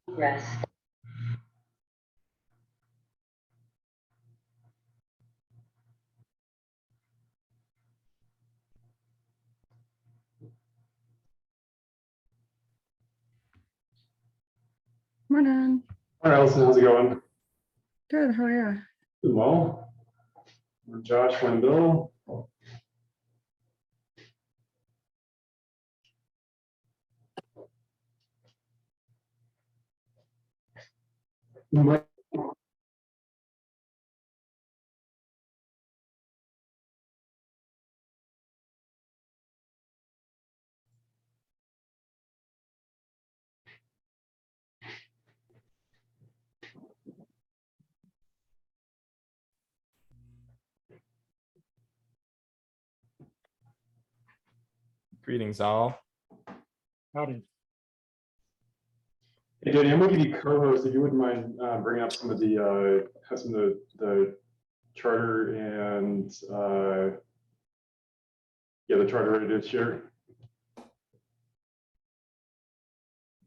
Rest. Morning. Hi, Allison. How's it going? Good. How are you? Doing well. I'm Josh and Bill. Greetings all. Howdy. Hey, Danny, I'm going to give you co-host if you wouldn't mind bringing up some of the charter and the charter ready to share.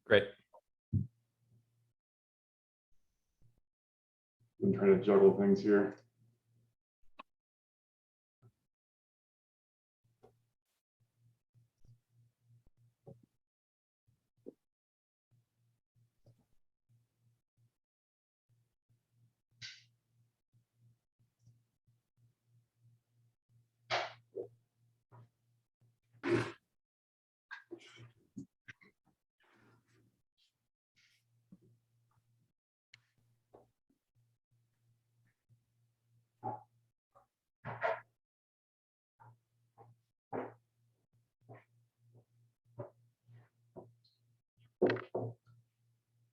Great. I'm trying to juggle things here.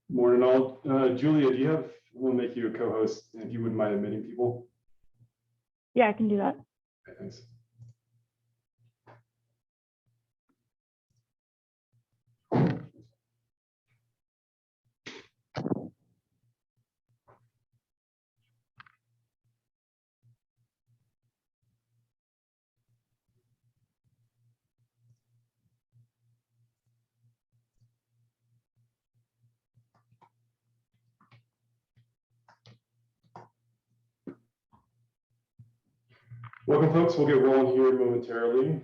Morning all. Julia, do you have, we'll make you a co-host if you wouldn't mind admitting people. Yeah, I can do that. Okay, thanks. Welcome, folks. We'll get rolling here momentarily.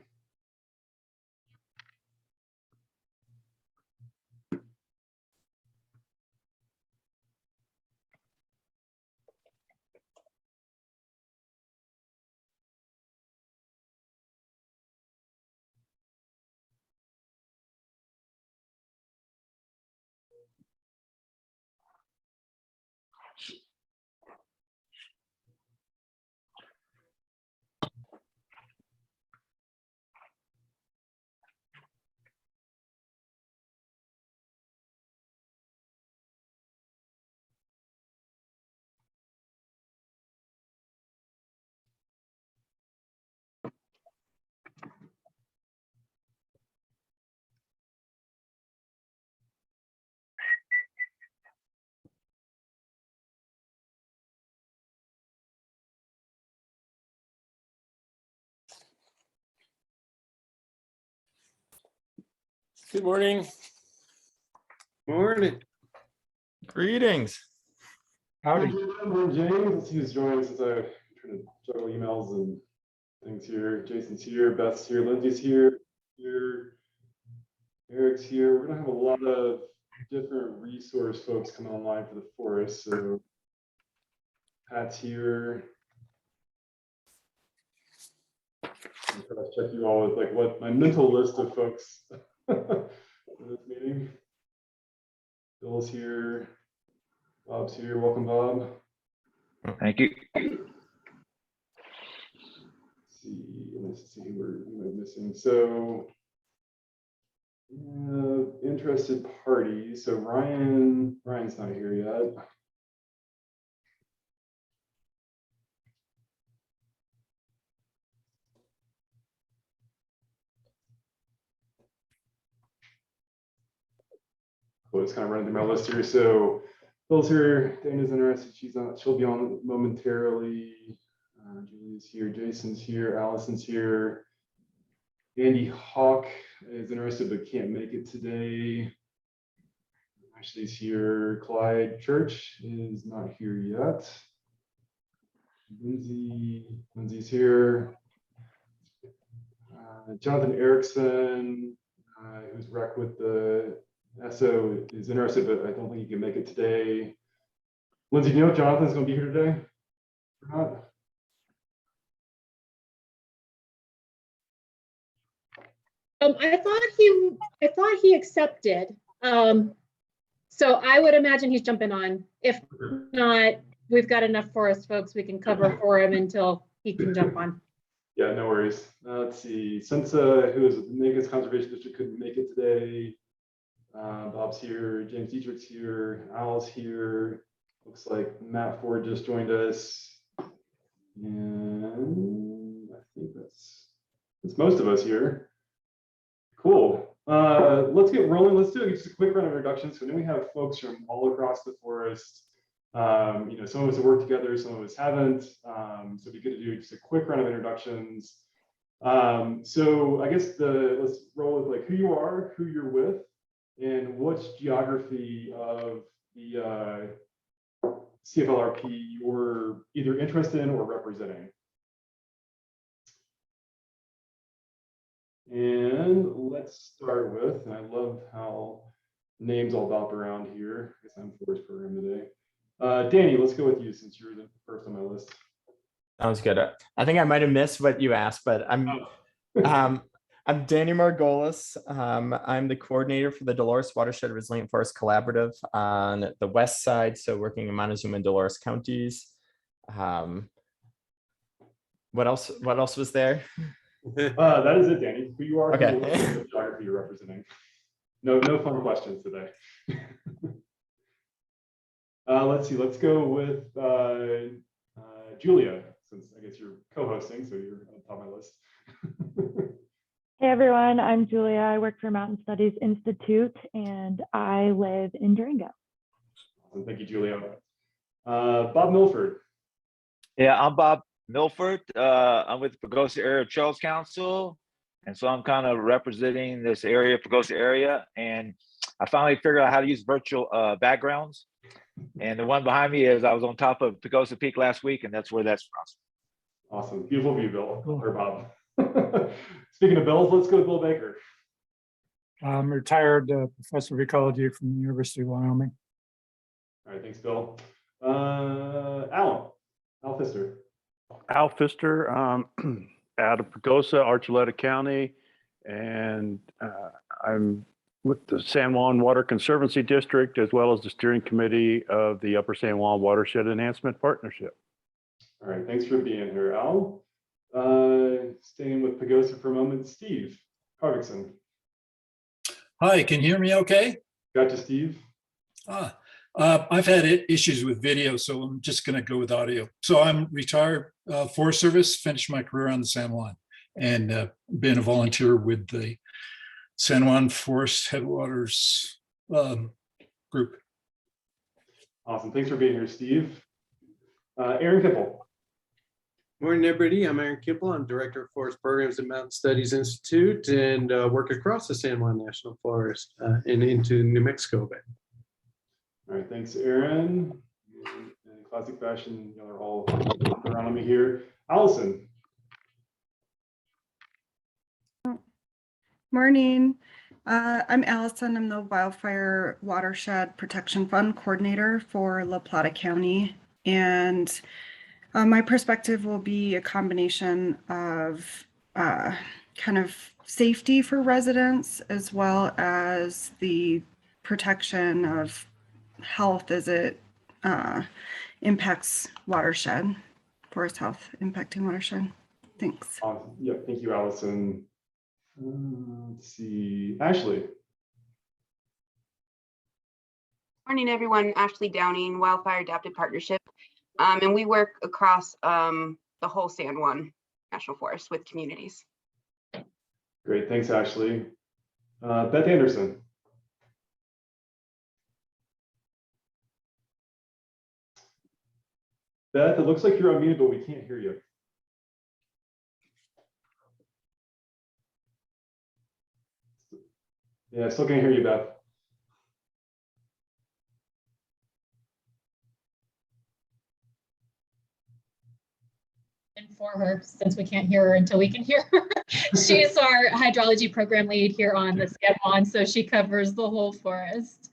Good morning. Morning. Greetings. Howdy. I'm James. Let's see who's joining since I'm trying to juggle emails and things here. Jason's here, Beth's here, Lindsay's here, Eric's here. We're gonna have a lot of different resource folks coming online for the forest. So Pat's here. I'm trying to check you all with like what my mental list of folks for this meeting. Bill's here. Bob's here. Welcome, Bob. Thank you. Let's see who we're missing. So, interested parties. So Ryan's not here yet. Cool. Just kind of running through my list here. So, Bill's here. Dana's interested. She'll be on momentarily. Julie's here. Jason's here. Allison's here. Andy Hawk is interested but can't make it today. Ashley's here. Clyde Church is not here yet. Lindsay's here. Jonathan Erickson, who's rec with the SO, is interested, but I don't think he can make it today. Lindsay, do you know if Jonathan's going to be here today or not? I thought he accepted. So I would imagine he's jumping on. If not, we've got enough forest folks we can cover for him until he can jump on. Yeah, no worries. Let's see. Sensa, who is with the Vegas Conservation District, couldn't make it today. Bob's here. James Dietrich's here. Al's here. Looks like Matt Ford just joined us. And I think that's most of us here. Cool. Let's get rolling. Let's do just a quick round of introductions. So then we have folks from all across the forest. Some of us have worked together, some of us haven't. So it'd be good to do just a quick round of introductions. So I guess let's roll with like who you are, who you're with, and which geography of the CFRLP you're either interested in or representing. And let's start with, and I love how names all bop around here. I guess I'm forest program today. Danny, let's go with you since you're the first on my list. Sounds good. I think I might have missed what you asked, but I'm Danny Margolis. I'm the coordinator for the Dolores Watershed Resilient Forest Collaborative on the west side, so working in Montezuma and Dolores counties. What else was there? That is it, Danny. Who you are, Okay. what geography you're representing. No fun questions today. Let's see. Let's go with Julia, since I guess you're co-hosting, so you're on top of my list. Hey everyone, I'm Julia. I work for Mountain Studies Institute and I live in Durango. Awesome. Thank you, Julia. Bob Milford. Yeah, I'm Bob Milford. I'm with the Pagosa Area Trails Council. And so I'm kind of representing this area, Pagosa area. And I finally figured out how to use virtual backgrounds. And the one behind me is I was on top of Pagosa Peak last week, and that's where that's from. Awesome. Beautiful view, Bill, or Bob. Speaking of Bills, let's go with Bill Baker. I'm retired professor of ecology from the University of Wyoming. All right, thanks, Bill. Al Pfister. Al Pfister, out of Pagosa, Archuleta County, and I'm with the San Juan Water Conservancy District, as well as the steering committee of the Upper San Juan Watershed Enhancement Partnership. All right, thanks for being here, Al. Staying with Pagosa for a moment, Steve Harvickson. Hi, can you hear me okay? Gotcha, Steve. I've had issues with video, so I'm just going to go with audio. So I'm retired Forest Service, finished my career on the San Juan, and been a volunteer with the San Juan Forest Headwaters group. Awesome, thanks for being here, Steve. Aaron Kipple. Morning, everybody. I'm Aaron Kipple. I'm Director of Forest Programs at Mountain Studies Institute and work across the San Juan National Forest and into New Mexico Bay. All right, thanks, Aaron. In classic fashion, you are all around me here. Allison. Morning. I'm Allison. I'm the Wildfire Watershed Protection Fund Coordinator for La Plata County. And my perspective will be a combination of kind of safety for residents as well as the protection of health as it impacts watershed, forest health impacting watershed. Thanks. Awesome. Yep, thank you, Allison. Let's see, Ashley. Morning, everyone. Ashley Downing, Wildfire Adaptive Partnership. And we work across the whole San Juan National Forest with communities. Great, thanks, Ashley. Beth Anderson. Beth, it looks like you're unmuted, but we can't hear you. Yeah, I still can't hear you, Beth. for her since we can't hear her until we can hear her. She's our hydrology program lead here on the San Juan, so she covers the whole forest.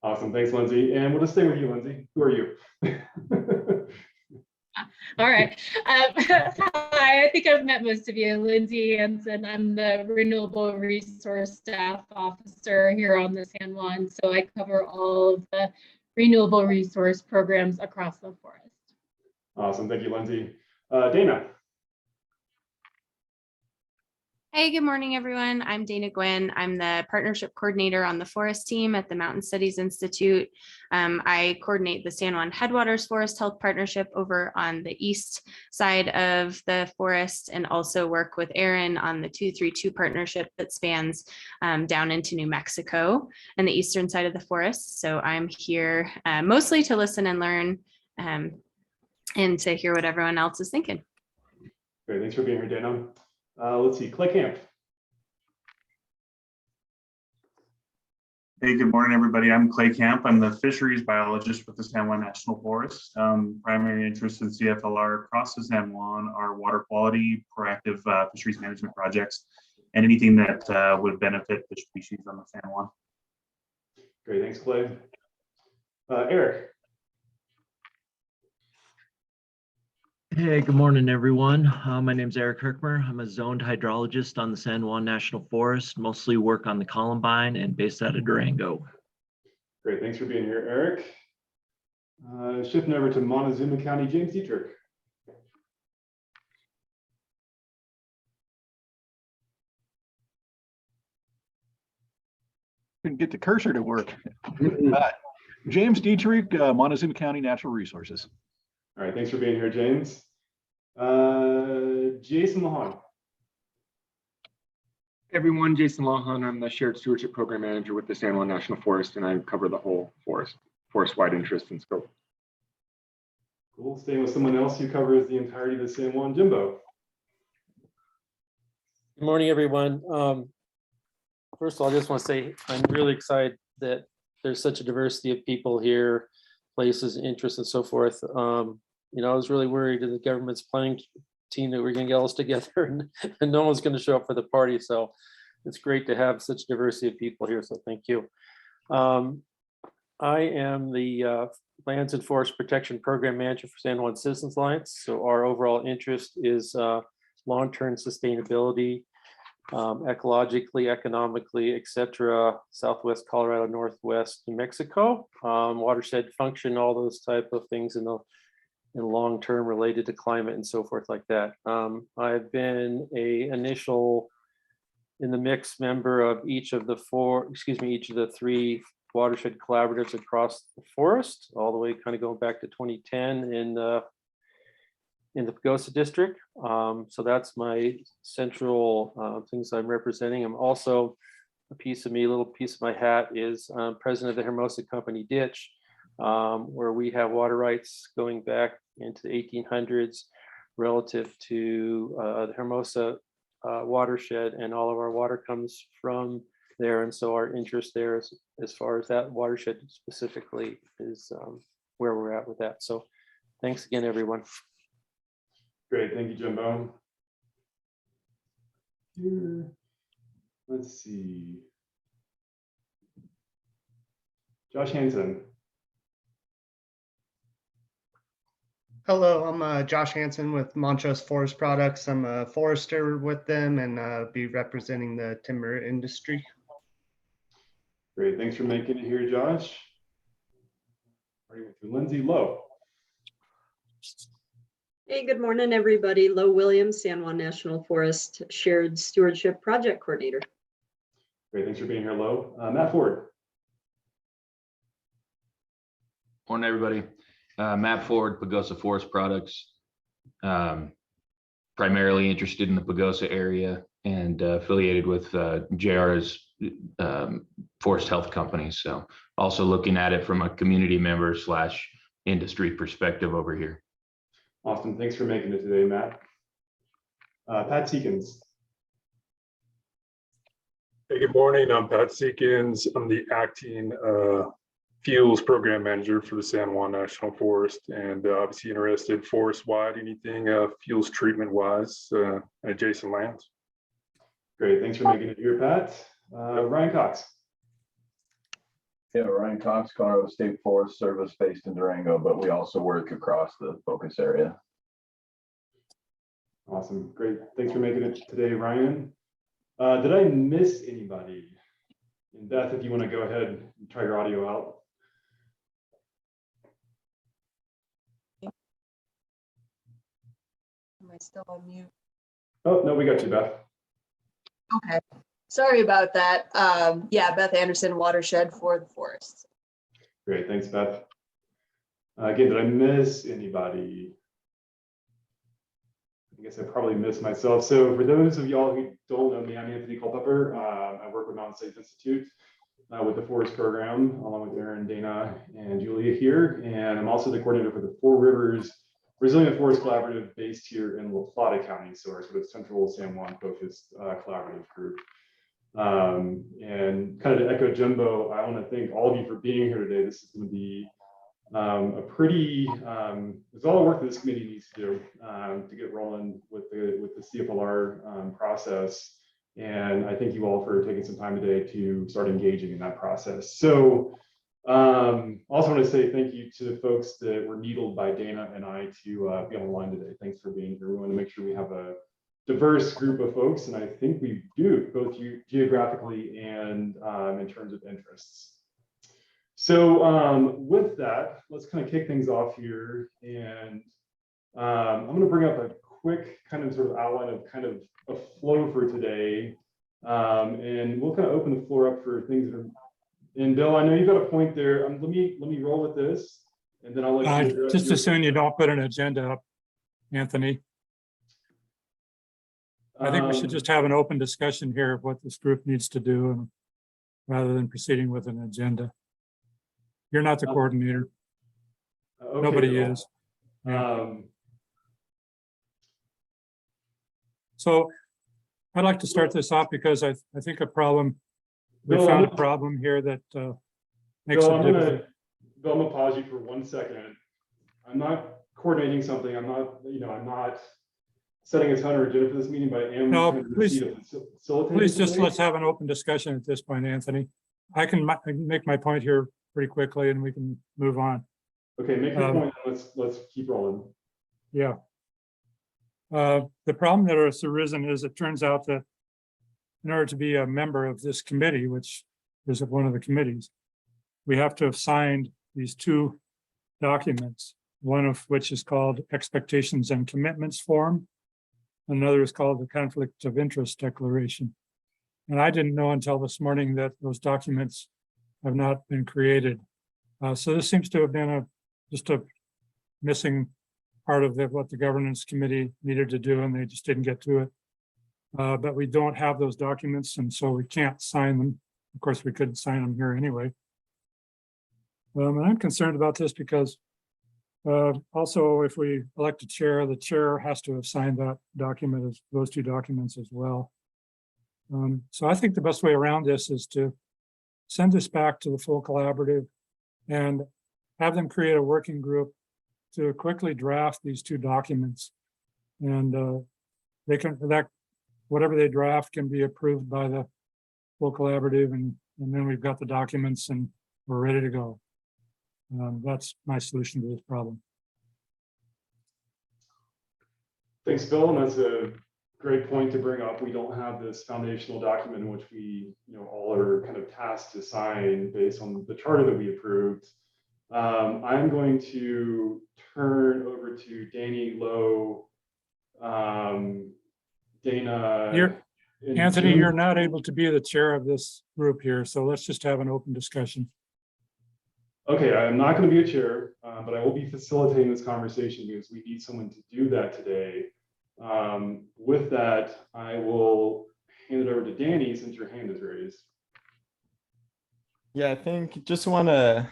Awesome. Thanks, Lindsay. And we'll just stay with you, Lindsay. Who are you? All right. Hi, I think I've met most of you. Lindsay Hansen. I'm the Renewable Resource Staff Officer here on the San Juan. So I cover all of the renewable resource programs across the forest. Awesome. Thank you, Lindsay. Dana. Hey, good morning, everyone. I'm Dana Gwynn. I'm the partnership coordinator on the forest team at the Mountain Studies Institute. I coordinate the San Juan Headwaters Forest Health Partnership over on the east side of the forest, and also work with Aaron on the 232 partnership that spans down into New Mexico and the eastern side of the forest. So I'm here mostly to listen and learn and to hear what everyone else is thinking. Great. Thanks for being here, Dana. Let's see, Clay Camp. Hey, good morning, everybody. I'm Clay Camp. I'm the fisheries biologist with the San Juan National Forest. Primary interest in CFLR across the San Juan are water quality, proactive fisheries management projects, and anything that would benefit fish species on the San Juan. Great, thanks, Clay. Eric. Hey, good morning, everyone. My name is Eric Herkmer. I'm a zoned hydrologist on the San Juan National Forest, mostly work on the Columbine and based out of Durango. Great, thanks for being here, Eric. Shifting over to Montezuma County, James Dietrich. Couldn't get the cursor to work. James Dietrich, Montezuma County Natural Resources. All right, thanks for being here, James. Jason Lahan. Hey everyone, Jason Lahan. I'm the Shared Stewardship Program Manager with the San Juan National Forest, and I cover the whole forest-wide interest and scope. Cool. Staying with someone else who covers the entirety of the San Juan, Jimbo. Good morning, everyone. First of all, I just want to say I'm really excited that there's such a diversity of people here, places, interests, and so forth. You know, I was really worried in the government's planning team that we're going to get all this together and no one's going to show up for the party. So it's great to have such diversity of people here. So thank you. I am the Lands and Forest Protection Program Manager for San Juan Citizens Alliance. So our overall interest is long-term sustainability, ecologically, economically, etc. Southwest Colorado, Northwest New Mexico, watershed function, all those type of things in the long-term related to climate and so forth like that. I've been a initial in the mix member of each of the three watershed collaboratives across the forest, all the way kind of going back to 2010 in the Pagosa district. So that's my central things I'm representing. I'm also a little piece of my hat is president of the Hermosa Company Ditch, where we have water rights going back into the 1800s relative to the Hermosa watershed, and all of our water comes from there. And so our interest there is, as far as that watershed specifically, is where we're at with that. So thanks again, everyone. Great, thank you, Jimbo. Here, let's see. Josh Hansen. Hello, I'm Josh Hansen with Montrose Forest Products. I'm a forester with them and be representing the timber industry. Great, thanks for making it here, Josh. Lindsay Lowe. Hey, good morning, everybody. Lowe Williams, San Juan National Forest Shared Stewardship Project Coordinator. Great, thanks for being here, Lowe. Matt Ford. Morning, everybody. Matt Ford, Pagosa Forest Products. Primarily interested in the Pagosa area and affiliated with JR's Forest Health Company. So also looking at it from a community member / industry perspective over here. Awesome, thanks for making it today, Matt. Pat Seekins. Hey, good morning. I'm Pat Seekins. I'm the acting fuels program manager for the San Juan National Forest, and obviously interested forest wide, anything fuels treatment wise, adjacent lands. Great, thanks for making it here, Pat. Ryan Cox. Yeah, Ryan Cox, Colorado State Forest Service based in Durango, but we also work across the focus area. Awesome, great. Thanks for making it today, Ryan. Did I miss anybody? And Beth, if you want to go ahead and try your audio out. Am I still on mute? Oh, no, we got you, Beth. Okay, sorry about that. Yeah, Beth Anderson, watershed for the forest. Great, thanks, Beth. Again, did I miss anybody? I guess I probably missed myself. So for those of y'all who don't know me, I'm Anthony Culpepper. I work with Mountain Studies Institute with the forest program, along with Aaron, Dana, and Julia here. And I'm also the coordinator for the Four Rivers Resilient Forest Collaborative based here in La Plata County, so our sort of central San Juan focused collaborative group. And kind of to echo Jimbo, I want to thank all of you for being here today. This is going to be a pretty, there's a lot of work that this committee needs to do to get rolling with the CFLR process. And I thank you all for taking some time today to start engaging in that process. So also want to say thank you to the folks that were needled by Dana and I to be on the line today. Thanks for being here. We want to make sure we have a diverse group of folks, and I think we do, both geographically and in terms of interests. So with that, let's kind of kick things off here. And I'm going to bring up a quick kind of sort of outline of kind of a flow for today. And we'll kind of open the floor up for things that are, and Bill, I know you've got a point there. Let me roll with this, and then I'll let you just as soon you don't put an agenda up, Anthony. I think we should just have an open discussion here of what this group needs to do, and rather than proceeding with an agenda. You're not the coordinator. Okay, nobody is. Yeah. So I'd like to start this off because I think we found a problem here that makes it difficult. Bill, I'm gonna pause you for 1 second. I'm not coordinating something. I'm not setting a ton or agenda for this meeting, but I am. No, please just let's have an open discussion at this point, Anthony. I can make my point here pretty quickly and we can move on. Okay, make your point. Let's keep rolling. Yeah. The problem that has arisen is it turns out that in order to be a member of this committee, which is one of the committees, we have to have signed these two documents, one of which is called Expectations and Commitments Form. Another is called the Conflict of Interest Declaration. And I didn't know until this morning that those documents have not been created. So this seems to have been just a missing part of what the governance committee needed to do, and they just didn't get to it. But we don't have those documents, and so we can't sign them. Of course, we couldn't sign them here anyway. And I'm concerned about this because also, if we elect a chair, the chair has to have signed that document, those two documents as well. So I think the best way around this is to send this back to the full collaborative and have them create a working group to quickly draft these two documents. And whatever they draft can be approved by the full collaborative, and then we've got the documents and we're ready to go. That's my solution to this problem. Thanks, Bill. And that's a great point to bring up. We don't have this foundational document in which we, all are kind of tasked to sign based on the charter that we approved. I'm going to turn over to Danny Lowe, Dana. Anthony, Jim. You're not able to be the chair of this group here, so let's just have an open discussion. Okay, I'm not going to be a chair, but I will be facilitating this conversation because we need someone to do that today. With that, I will hand it over to Danny since your hand is raised. Yeah, I think just want to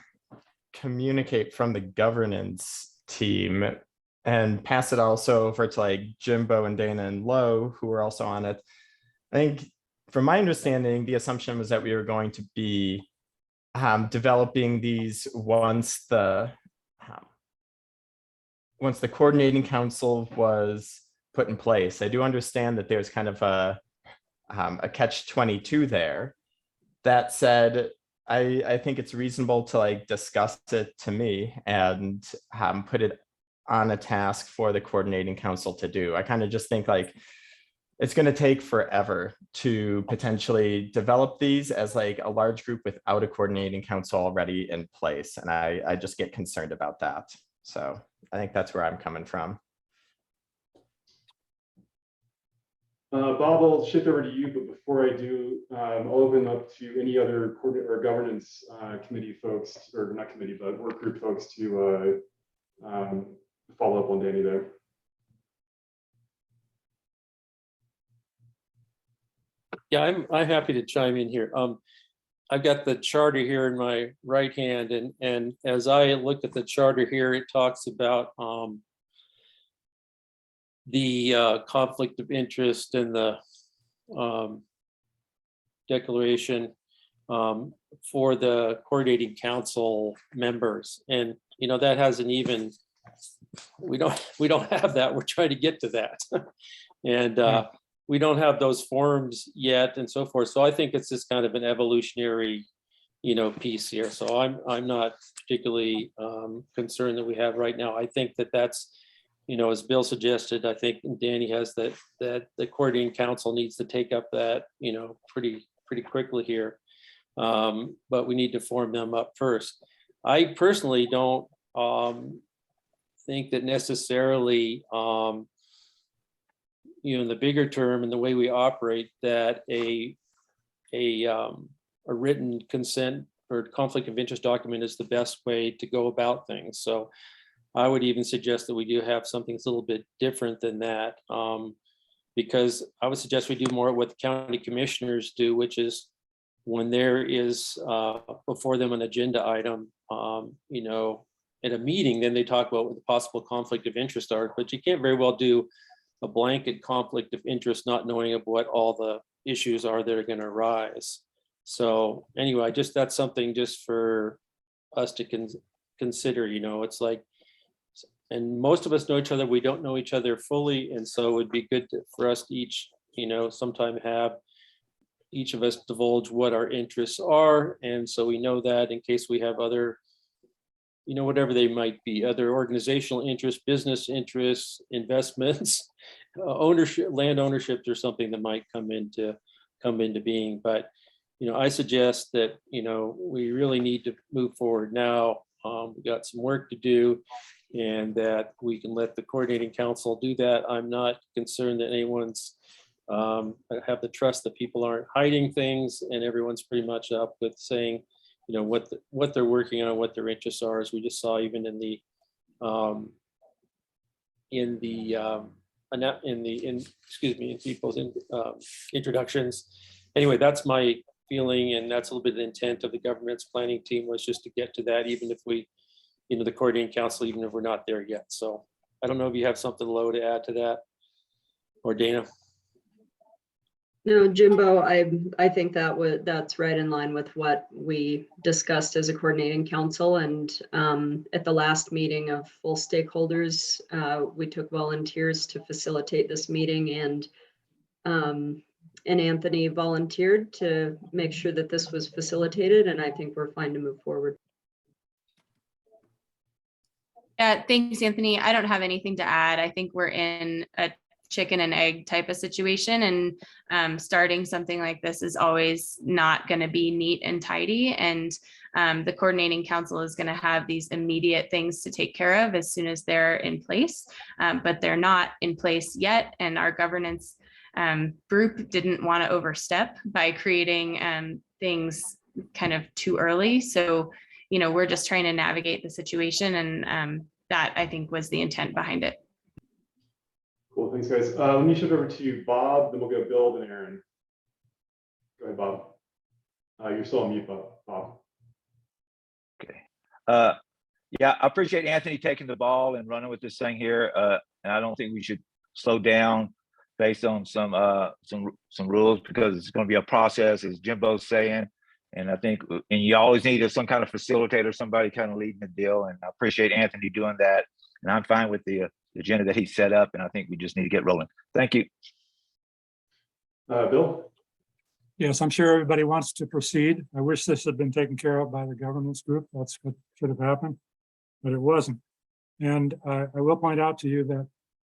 communicate from the governance team and pass it also over to like Jimbo and Dana and Lowe, who are also on it. I think from my understanding, the assumption was that we were going to be developing these once the coordinating council was put in place. I do understand that there's kind of a catch-22 there. That said, I think it's reasonable to like discuss it to me and put it on a task for the coordinating council to do. I kind of just think like it's going to take forever to potentially develop these as like a large group without a coordinating council already in place. And I just get concerned about that. So I think that's where I'm coming from. Bob, I'll shift over to you, but before I do, I'll open up to any other governance committee folks, or not committee, but work group folks to follow up on Danny there. Yeah, I'm happy to chime in here. I've got the charter here in my right hand, and as I look at the charter here, it talks about the conflict of interest and the declaration for the coordinating council members, and you know that hasn't even we don't have that. We're trying to get to that, and we don't have those forms yet, and so forth. So I think it's just kind of an evolutionary, you know, piece here. So I'm not particularly concerned that we have right now. I think that that's, you know, as Bill suggested, I think Danny has that the coordinating council needs to take up that, you know, pretty quickly here. But we need to form them up first. I personally don't think that necessarily, you know, in the bigger term and the way we operate, that a written consent or conflict of interest document is the best way to go about things. So I would even suggest that we do have something that's a little bit different than that, because I would suggest we do more of what the county commissioners do, which is when there is before them an agenda item, you know, at a meeting, then they talk about what the possible conflict of interest are, but you can't very well do a blanket conflict of interest, not knowing of what all the issues are that are going to arise. So anyway, that's something just for us to consider, you know, it's like, and most of us know each other, we don't know each other fully. And so it would be good for us to each, you know, sometime have each of us divulge what our interests are. And so we know that in case we have other, you know, whatever they might be, other organizational interests, business interests, investments, ownership, land ownerships, or something that might come into being. But, you know, I suggest that, you know, we really need to move forward now. We got some work to do, and that we can let the coordinating council do that. I'm not concerned that anyone's have the trust that people aren't hiding things, and everyone's pretty much up with saying, you know, what they're working on, what their interests are, as we just saw even in people's introductions. Anyway, that's my feeling, and that's a little bit of the intent of the government's planning team, was just to get to that, even if we, you know, the coordinating council, even if we're not there yet. So I don't know if you have something low to add to that, or Dana. No, Jimbo, I think that's right in line with what we discussed as a coordinating council. And at the last meeting of full stakeholders, we took volunteers to facilitate this meeting, and Anthony volunteered to make sure that this was facilitated. And I think we're fine to move forward. Thanks, Anthony. I don't have anything to add. I think we're in a chicken and egg type of situation, and starting something like this is always not going to be neat and tidy, and the coordinating council is going to have these immediate things to take care of as soon as they're in place, but they're not in place yet, and our governance group didn't want to overstep by creating things kind of too early. So, you know, we're just trying to navigate the situation, and that I think was the intent behind it. Cool, thanks guys. Let me shift over to Bob, then we'll go Bill, then Aaron. Go ahead, Bob. You're still on mute, Bob. Okay. Yeah, I appreciate Anthony taking the ball and running with this thing here. And I don't think we should slow down based on some rules, because it's going to be a process, as Jimbo's saying. And I think, and you always need some kind of facilitator, somebody kind of leading the deal. And I appreciate Anthony doing that. And I'm fine with the agenda that he set up. And I think we just need to get rolling. Thank you. Bill? Yes, I'm sure everybody wants to proceed. I wish this had been taken care of by the governance group. That's what should have happened, but it wasn't. And I will point out to you that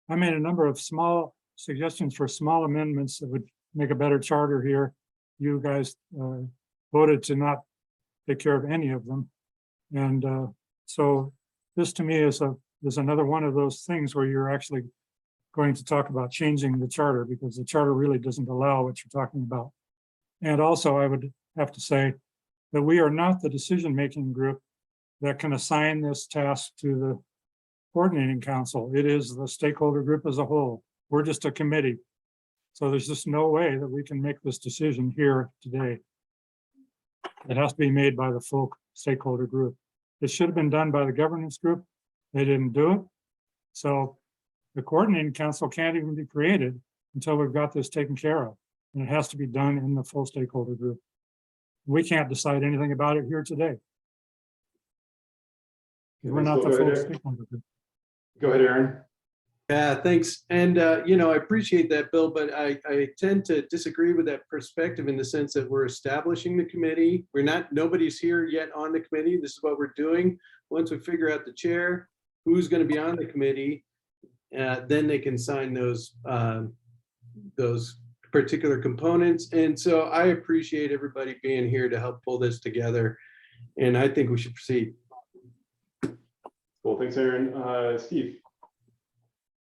I made a number of small suggestions for small amendments that would make a better charter here. You guys voted to not take care of any of them. And so this to me is another one of those things where you're actually going to talk about changing the charter, because the charter really doesn't allow what you're talking about. And also, I would have to say that we are not the decision-making group that can assign this task to the coordinating council. It is the stakeholder group as a whole. We're just a committee. So there's just no way that we can make this decision here today. It has to be made by the full stakeholder group. It should have been done by the governance group. They didn't do it. So the coordinating council can't even be created until we've got this taken care of. And it has to be done in the full stakeholder group. We can't decide anything about it here today. We're not the full stakeholder group. Go ahead, Aaron. Yeah, thanks. And, I appreciate that, Bill, but I tend to disagree with that perspective in the sense that we're establishing the committee. Nobody's here yet on the committee. This is what we're doing. Once we figure out the chair, who's going to be on the committee, then they can sign those particular components. And so I appreciate everybody being here to help pull this together. And I think we should proceed. Cool, thanks, Aaron. Steve?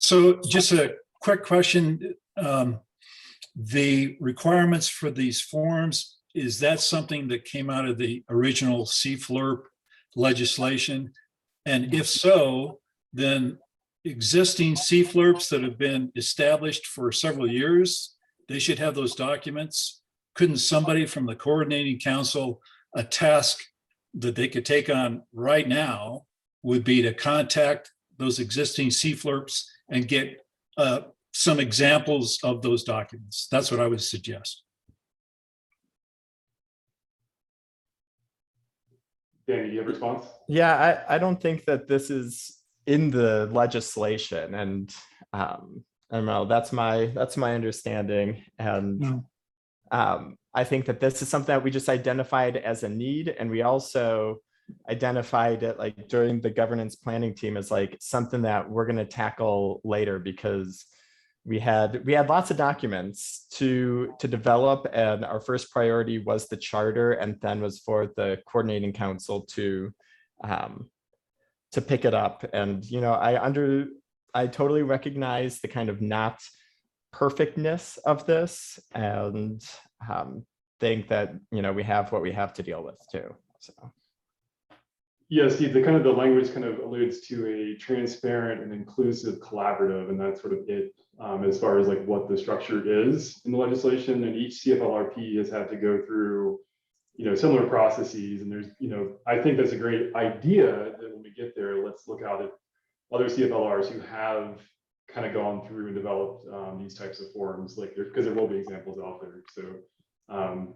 So just a quick question. The requirements for these forms, is that something that came out of the original CFRLP legislation? And if so, then existing CFRLPs that have been established for several years, they should have those documents. Couldn't somebody from the coordinating council, a task that they could take on right now would be to contact those existing CFRLPs and get some examples of those documents? That's what I would suggest. Danny, do you have a response? Yeah, I don't think that this is in the legislation, and I don't know, that's my understanding. And I think that this is something that we just identified as a need, and we also identified it like during the governance planning team as like something that we're going to tackle later, because we had lots of documents to develop, and our first priority was the charter, and then was for the coordinating council to pick it up. And I totally recognize the kind of not perfectness of this, and think that we have what we have to deal with too. So. Yeah, Steve, the language kind of alludes to a transparent and inclusive collaborative, and that's sort of it as far as like what the structure is in the legislation. And each CFRLP has had to go through, similar processes. And there's, I think that's a great idea that when we get there, let's look out at other CFLRs who have kind of gone through and developed these types of forums, like because there will be examples out there. So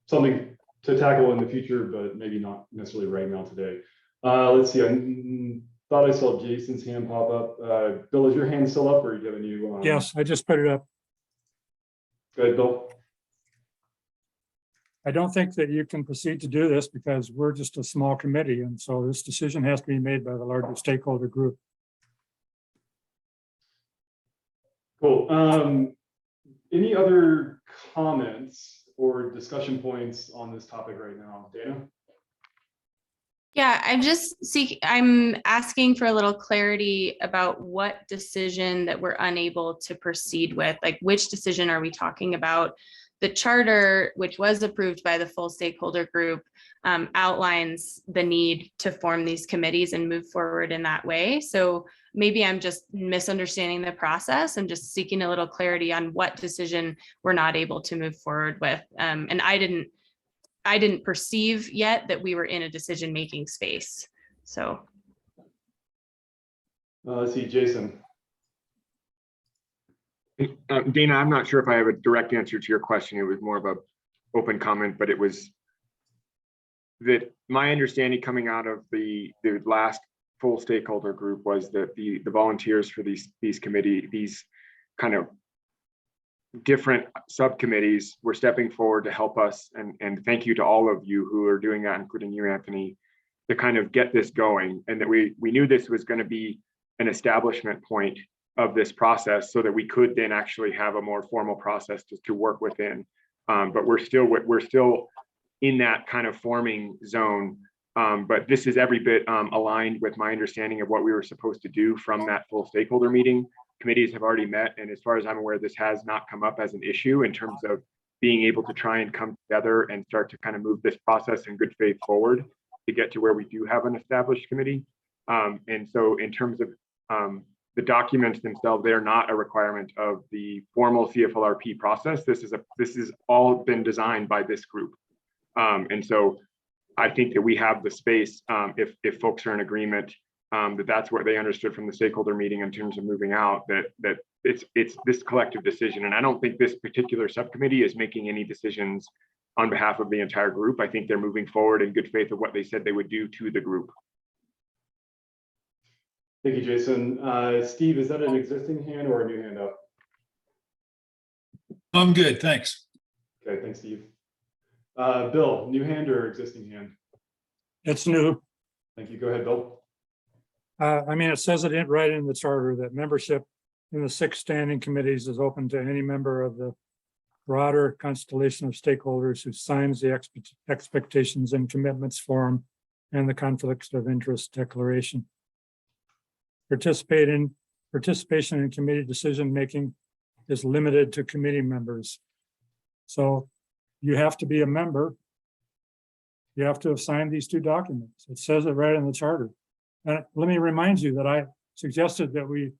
something to tackle in the future, but maybe not necessarily right now today. Let's see, I thought I saw Jason's hand pop up. Bill, is your hand still up, or do you have a new? Yes, I just put it up. Go ahead, Bill. I don't think that you can proceed to do this because we're just a small committee, and so this decision has to be made by the larger stakeholder group. Cool. Any other comments or discussion points on this topic right now? Dana? Yeah, I'm asking for a little clarity about what decision that we're unable to proceed with. Like, which decision are we talking about? The charter, which was approved by the full stakeholder group, outlines the need to form these committees and move forward in that way. So maybe I'm just misunderstanding the process. I'm just seeking a little clarity on what decision we're not able to move forward with. And I didn't perceive yet that we were in a decision-making space. So. Let's see, Jason. Dana, I'm not sure if I have a direct answer to your question. It was more of an open comment, but it was that my understanding coming out of the last full stakeholder group was that the volunteers for these kind of different subcommittees were stepping forward to help us, and thank you to all of you who are doing that, including you, Anthony, to kind of get this going, and that we knew this was going to be an establishment point of this process so that we could then actually have a more formal process to work within. But we're still in that kind of forming zone. But this is every bit aligned with my understanding of what we were supposed to do from that full stakeholder meeting. Committees have already met, and as far as I'm aware, this has not come up as an issue in terms of being able to try and come together and start to kind of move this process in good faith forward to get to where we do have an established committee. And so in terms of the documents themselves, they are not a requirement of the formal CFRLP process. This is all been designed by this group. And so I think that we have the space, if folks are in agreement, that's what they understood from the stakeholder meeting in terms of moving out, that it's this collective decision. And I don't think this particular subcommittee is making any decisions on behalf of the entire group. I think they're moving forward in good faith of what they said they would do to the group. Thank you, Jason. Steve, is that an existing hand or a new hand up? I'm good, thanks. Okay, thanks, Steve. Bill, new hand or existing hand? It's new. Thank you. Go ahead, Bill. I mean, it says it right in the charter that membership in the 6 standing committees is open to any member of the broader constellation of stakeholders who signs the expectations and commitments form and the conflicts of interest declaration. Participation in committee decision-making is limited to committee members. So you have to be a member. You have to have signed these 2 documents. It says it right in the charter. And let me remind you that I suggested that we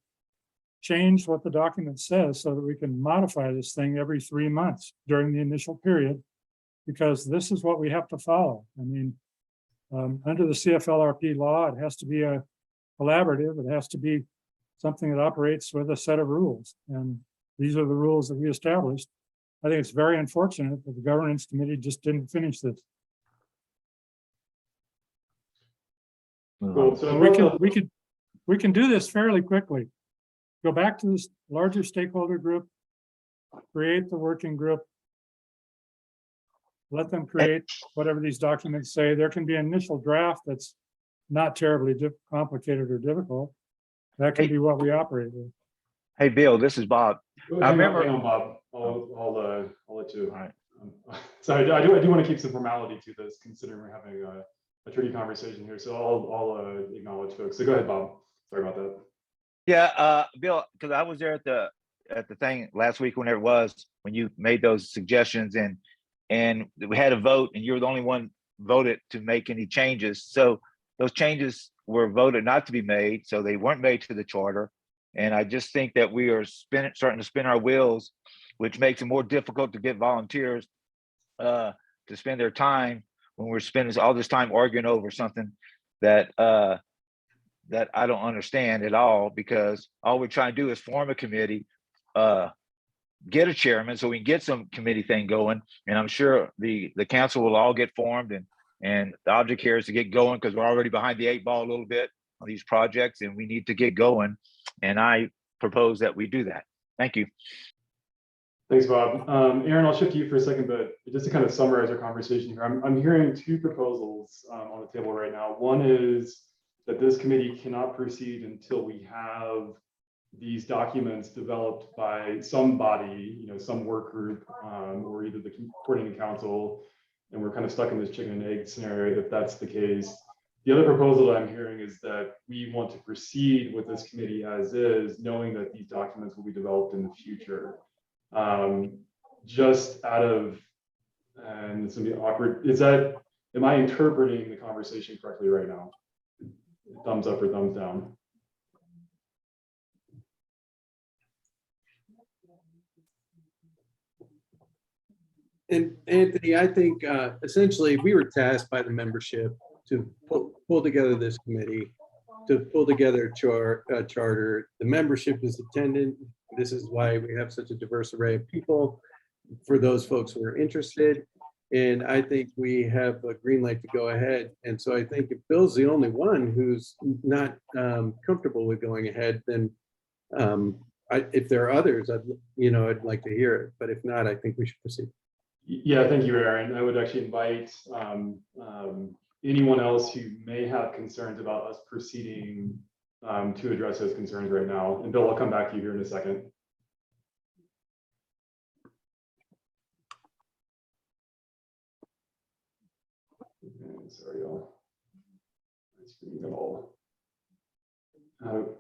change what the document says so that we can modify this thing every 3 months during the initial period, because this is what we have to follow. I mean, under the CFRLP law, it has to be a collaborative. It has to be something that operates with a set of rules. And these are the rules that we established. I think it's very unfortunate that the governance committee just didn't finish this. Cool. So we can do this fairly quickly. Go back to this larger stakeholder group, create the working group, let them create whatever these documents say. There can be an initial draft that's not terribly complicated or difficult. That can be what we operate with. Hey, Bill, this is Bob. I remember. Hang on, Bob. I'll let you. All right. Sorry, I do want to keep some formality to this, considering we're having a tricky conversation here. So I'll acknowledge folks. So go ahead, Bob. Sorry about that. Yeah, Bill, because I was there at the thing last week, whenever it was, when you made those suggestions, and we had a vote, and you were the only one voted to make any changes. So those changes were voted not to be made, so they weren't made to the charter. And I just think that we are starting to spin our wheels, which makes it more difficult to get volunteers to spend their time when we're spending all this time arguing over something that that I don't understand at all, because all we're trying to do is form a committee, get a chairman so we can get some committee thing going. And I'm sure the council will all get formed, and the object here is to get going, because we're already behind the 8 ball a little bit on these projects, and we need to get going. And I propose that we do that. Thank you. Thanks, Bob. Aaron, I'll shift to you for a second, but just to kind of summarize our conversation here, I'm hearing 2 proposals on the table right now. One is that this committee cannot proceed until we have these documents developed by some body, some work group, or either the coordinating council, and we're kind of stuck in this chicken and egg scenario if that's the case. The other proposal that I'm hearing is that we want to proceed with this committee as is, knowing that these documents will be developed in the future. Just out of, and it's gonna be awkward, am I interpreting the conversation correctly right now? Thumbs up or thumbs down? And Anthony, I think essentially we were tasked by the membership to pull together this committee, to pull together a charter. The membership is attendant. This is why we have such a diverse array of people, for those folks who are interested. And I think we have a green light to go ahead. And so I think if Bill's the only one who's not comfortable with going ahead, then if there are others, I'd like to hear it. But if not, I think we should proceed. Yeah, thank you, Aaron. I would actually invite anyone else who may have concerns about us proceeding to address those concerns right now. And Bill, I'll come back to you here in a second. Okay, sorry, y'all. My screen got all.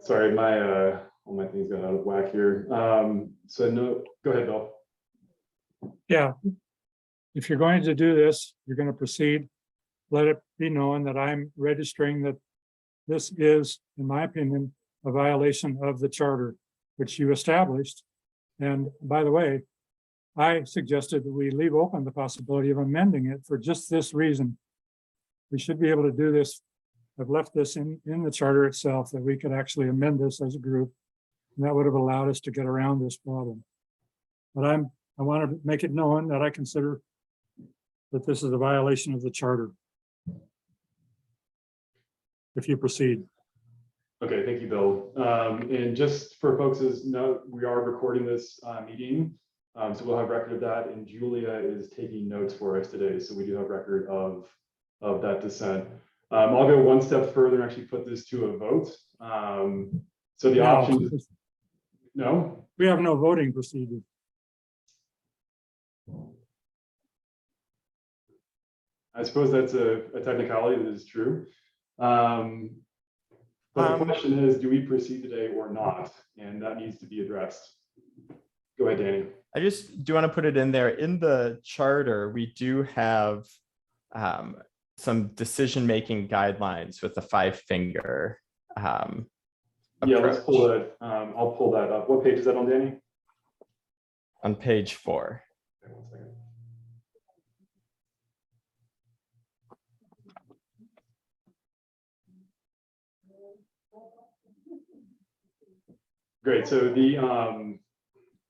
Sorry, my all my things got out of whack here. So no, go ahead, Bill. Yeah. If you're going to do this, you're going to proceed. Let it be known that I'm registering that this is, in my opinion, a violation of the charter, which you established. And by the way, I suggested that we leave open the possibility of amending it for just this reason. We should be able to do this. I've left this in the charter itself, that we could actually amend this as a group. And that would have allowed us to get around this problem. But I want to make it known that I consider that this is a violation of the charter. If you proceed. Okay, thank you, Bill. And just for folks' note, we are recording this meeting. So we'll have record of that. And Julia is taking notes for us today. So we do have record of that dissent. I'll go one step further and actually put this to a vote. So the option is, no? We have no voting procedure. I suppose that's a technicality that is true. But the question is, do we proceed today or not? And that needs to be addressed. Go ahead, Danny. I just do want to put it in there. In the charter, we do have some decision-making guidelines with the 5-finger yeah, let's pull that. I'll pull that up. What page is that on, Danny? On page 4. Okay, 1 second. Great. So the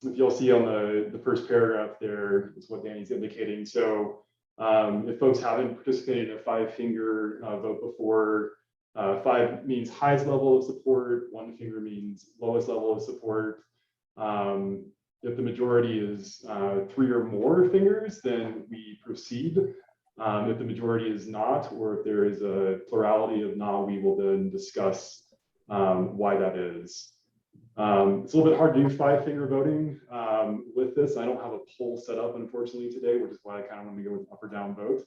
if you'll see on the first paragraph there is what Danny's indicating. So if folks haven't participated in a 5-finger vote before, 5 means highest level of support, 1 finger means lowest level of support. If the majority is 3 or more fingers, then we proceed. If the majority is not, or if there is a plurality of not, we will then discuss why that is. It's a little bit hard to do 5-finger voting with this. I don't have a poll set up, unfortunately, today, which is why I kind of want to go with up or down vote.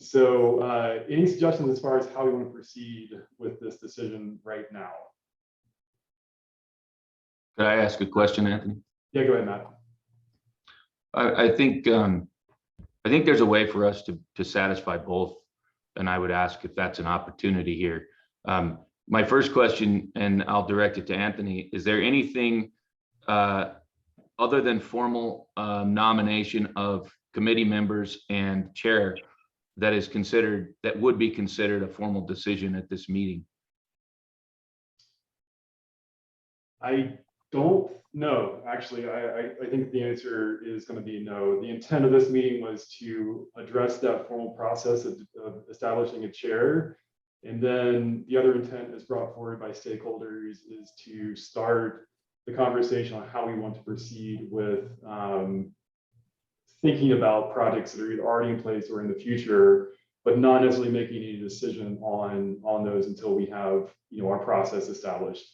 So any suggestions as far as how we want to proceed with this decision right now? Could I ask a question, Anthony? Yeah, go ahead, Matt. I think there's a way for us to satisfy both, and I would ask if that's an opportunity here. My first question, and I'll direct it to Anthony, is there anything other than formal nomination of committee members and chair that would be considered a formal decision at this meeting? I don't know. Actually, I think the answer is going to be no. The intent of this meeting was to address that formal process of establishing a chair. And then the other intent is brought forward by stakeholders is to start the conversation on how we want to proceed with thinking about projects that are either already in place or in the future, but not necessarily making any decision on those until we have our process established.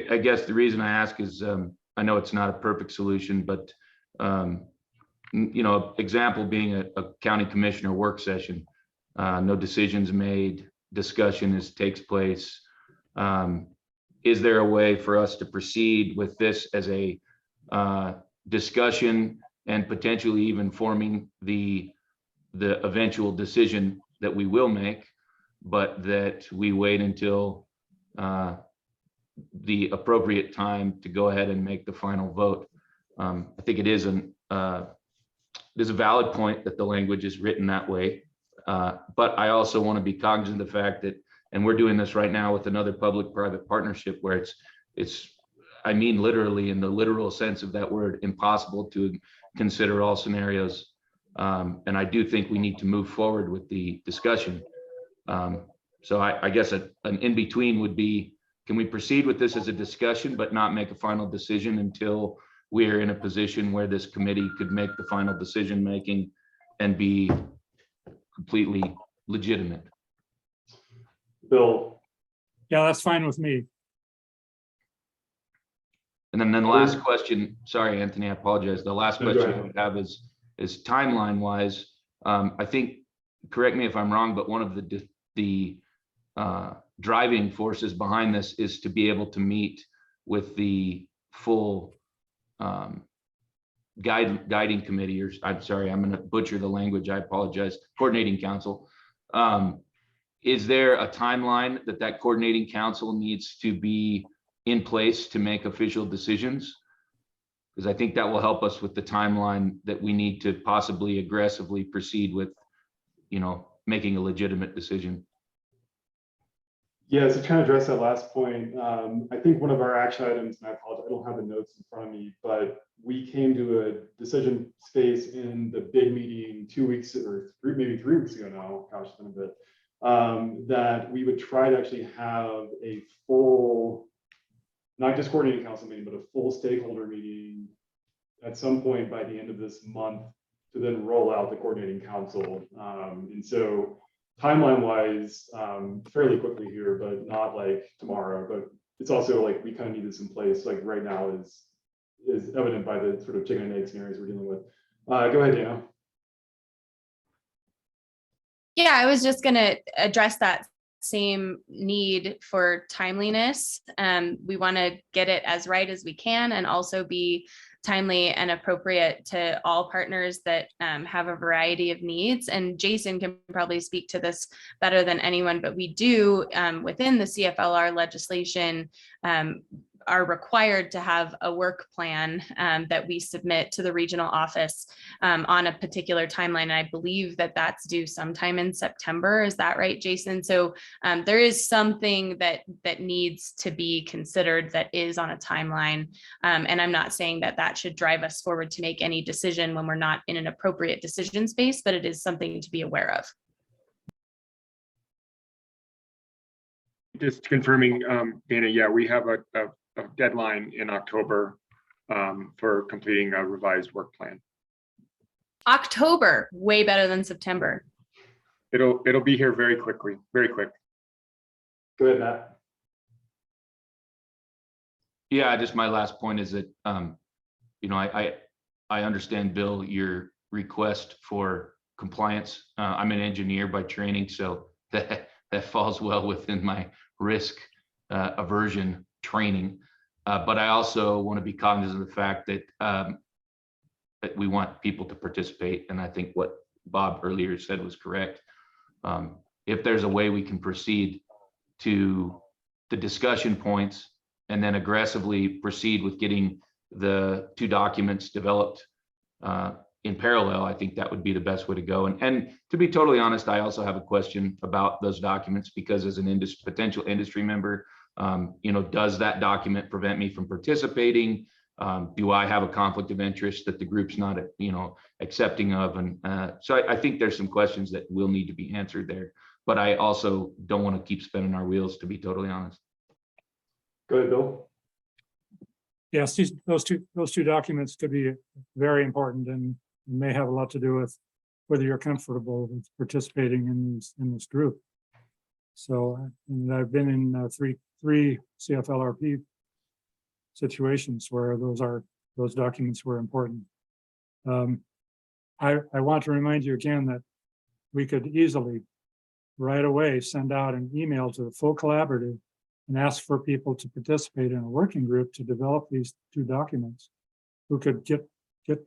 I guess the reason I ask is I know it's not a perfect solution, but example being a county commissioner work session. No decisions made, discussion takes place. Is there a way for us to proceed with this as a discussion and potentially even forming the eventual decision that we will make, but that we wait until the appropriate time to go ahead and make the final vote? I think it is a valid point that the language is written that way. But I also want to be cognizant of the fact that, and we're doing this right now with another public-private partnership where it's I mean literally in the literal sense of that word, impossible to consider all scenarios. And I do think we need to move forward with the discussion. So I guess an in-between would be, can we proceed with this as a discussion, but not make a final decision until we're in a position where this committee could make the final decision-making and be completely legitimate? Bill? Yeah, that's fine with me. And then the last question, sorry, Anthony, I apologize. The last No, go question I ahead. would have is timeline wise. I think, correct me if I'm wrong, but one of the driving forces behind this is to be able to meet with the full guiding committee, or I'm sorry, I'm going to butcher the language. I apologize. Coordinating council. Is there a timeline that coordinating council needs to be in place to make official decisions? Because I think that will help us with the timeline that we need to possibly aggressively proceed with, making a legitimate decision. Yeah, so trying to address that last point, I think one of our action items, and I apologize, I don't have the notes in front of me, but we came to a decision space in the big meeting 2 weeks or maybe 3 weeks ago now, gosh, it's been a bit, that we would try to actually have a full, not just coordinating council meeting, but a full stakeholder meeting at some point by the end of this month to then roll out the coordinating council. And so timeline wise, fairly quickly here, but not like tomorrow, but it's also like we kind of need this in place like right now is evident by the sort of chicken and egg scenarios we're dealing with. Go ahead, Dana. Yeah, I was just going to address that same need for timeliness. We want to get it as right as we can and also be timely and appropriate to all partners that have a variety of needs. And Jason can probably speak to this better than anyone, but we do within the CFLR legislation are required to have a work plan that we submit to the regional office on a particular timeline. And I believe that that's due sometime in September. Is that right, Jason? So there is something that needs to be considered that is on a timeline. And I'm not saying that should drive us forward to make any decision when we're not in an appropriate decision space, but it is something to be aware of. Just confirming, Dana, yeah, we have a deadline in October for completing a revised work plan. October, way better than September. It'll be here very quickly, very quick. Go ahead, Matt. Yeah, just my last point is that, I understand, Bill, your request for compliance. I'm an engineer by training, so that falls well within my risk aversion training. But I also want to be cognizant of the fact that that we want people to participate. And I think what Bob earlier said was correct. If there's a way we can proceed to the discussion points and then aggressively proceed with getting the 2 documents developed in parallel, I think that would be the best way to go. And to be totally honest, I also have a question about those documents because as an potential industry member, does that document prevent me from participating? Do I have a conflict of interest that the group's not, accepting of? And so I think there's some questions that will need to be answered there, but I also don't want to keep spinning our wheels, to be totally honest. Go ahead, Bill. Yes, those two documents could be very important and may have a lot to do with whether you're comfortable with participating in this group. So, and I've been in three CFLRP situations where those documents were important. I want to remind you again that we could easily right away send out an email to the full collaborative and ask for people to participate in a working group to develop these 2 documents who could get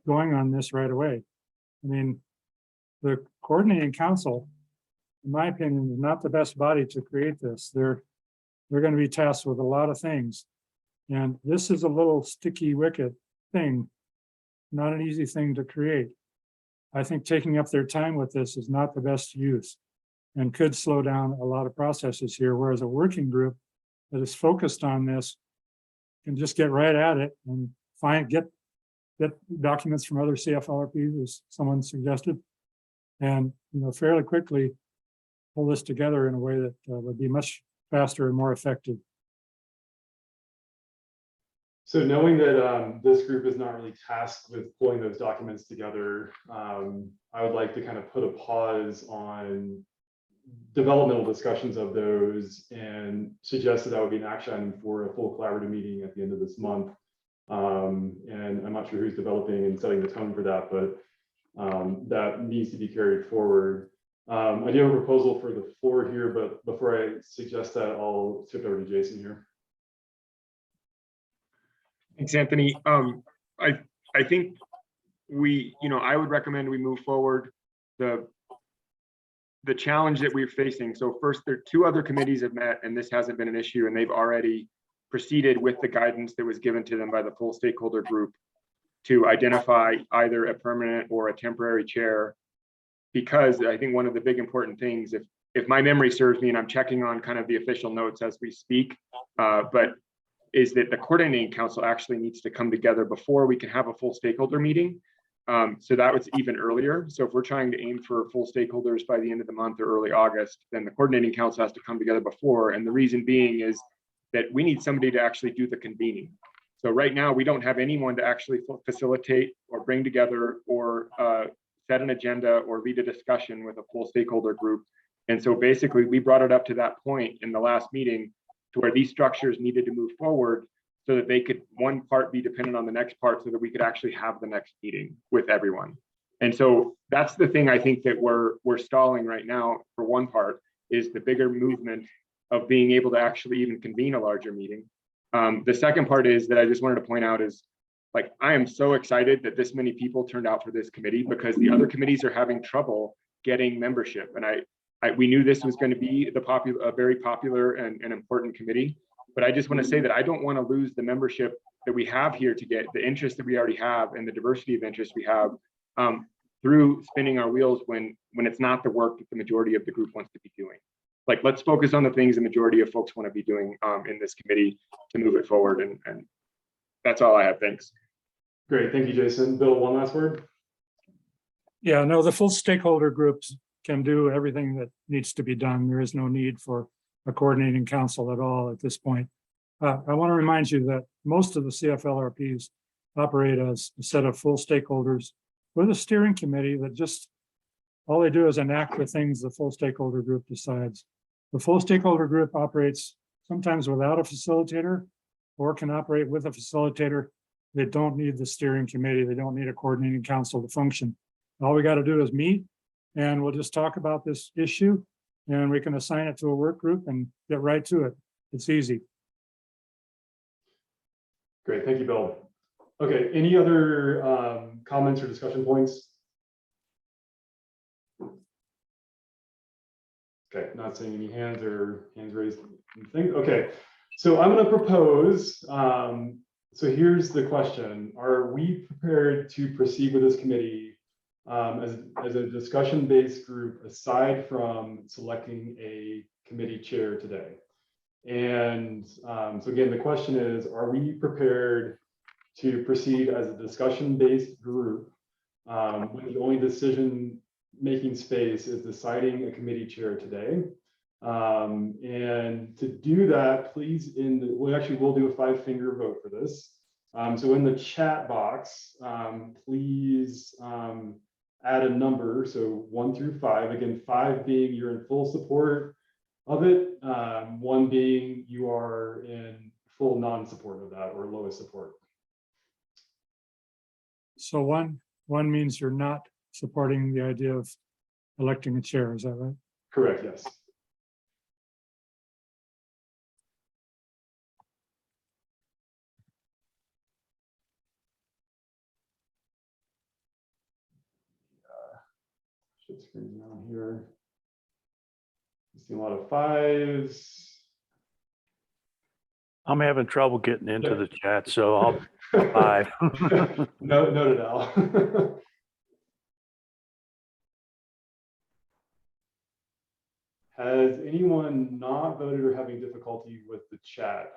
going on this right away. I mean, the coordinating council, in my opinion, is not the best body to create this. They're going to be tasked with a lot of things. And this is a little sticky wicket thing, not an easy thing to create. I think taking up their time with this is not the best use and could slow down a lot of processes here, whereas a working group that is focused on this can just get right at it and get documents from other CFRLPs, as someone suggested, and fairly quickly pull this together in a way that would be much faster and more effective. So knowing that this group is not really tasked with pulling those documents together, I would like to kind of put a pause on developmental discussions of those and suggest that that would be an action item for a full collaborative meeting at the end of this month. And I'm not sure who's developing and setting the tone for that, but that needs to be carried forward. I do have a proposal for the floor here, but before I suggest that, I'll shift over to Jason here. Thanks, Anthony. I think I would recommend we move forward. The challenge that we're facing. So first, there are 2 other committees have met, and this hasn't been an issue, and they've already proceeded with the guidance that was given to them by the full stakeholder group to identify either a permanent or a temporary chair. Because I think one of the big important things, if my memory serves me, and I'm checking on kind of the official notes as we speak, but is that the coordinating council actually needs to come together before we can have a full stakeholder meeting. So that was even earlier. So if we're trying to aim for full stakeholders by the end of the month or early August, then the coordinating council has to come together before. And the reason being is that we need somebody to actually do the convening. So right now we don't have anyone to actually facilitate or bring together or set an agenda or lead a discussion with a full stakeholder group. And so basically we brought it up to that point in the last meeting to where these structures needed to move forward so that they could, one part be dependent on the next part so that we could actually have the next meeting with everyone. And so that's the thing I think that we're stalling right now for one part is the bigger movement of being able to actually even convene a larger meeting. The second part is that I just wanted to point out is like, I am so excited that this many people turned out for this committee because the other committees are having trouble getting membership. And we knew this was going to be a very popular and important committee, but I just want to say that I don't want to lose the membership that we have here to get the interest that we already have and the diversity of interest we have through spinning our wheels when it's not the work that the majority of the group wants to be doing. Like, let's focus on the things the majority of folks want to be doing in this committee to move it forward. And that's all I have. Thanks. Great. Thank you, Jason. Bill, one last word. Yeah, no, the full stakeholder groups can do everything that needs to be done. There is no need for a coordinating council at all at this point. I want to remind you that most of the CFLRPs operate as a set of full stakeholders with a steering committee that just, all they do is enact the things the full stakeholder group decides. The full stakeholder group operates sometimes without a facilitator or can operate with a facilitator. They don't need the steering committee. They don't need a coordinating council to function. All we got to do is meet and we'll just talk about this issue and we can assign it to a work group and get right to it. It's easy. Great, thank you, Bill. Okay, any other comments or discussion points? Okay, not seeing any hands raised. Okay, so I'm going to propose, so here's the question. Are we prepared to proceed with this committee as a discussion-based group aside from selecting a committee chair today? And so again, the question is, are we prepared to proceed as a discussion-based group when the only decision-making space is deciding a committee chair today? And to do that, please, we'll do a 5-finger vote for this. So in the chat box, please add a number, so 1 through 5. Again, 5 being you're in full support of it, 1 being you are in full non-support of that or lowest support. So one means you're not supporting the idea of electing a chair, is that right? Correct, yes. Shit screen down here. See a lot of 5s. I'm having trouble getting into the chat, so I'll 5. Noted, Al. Has anyone not voted or having difficulty with the chat?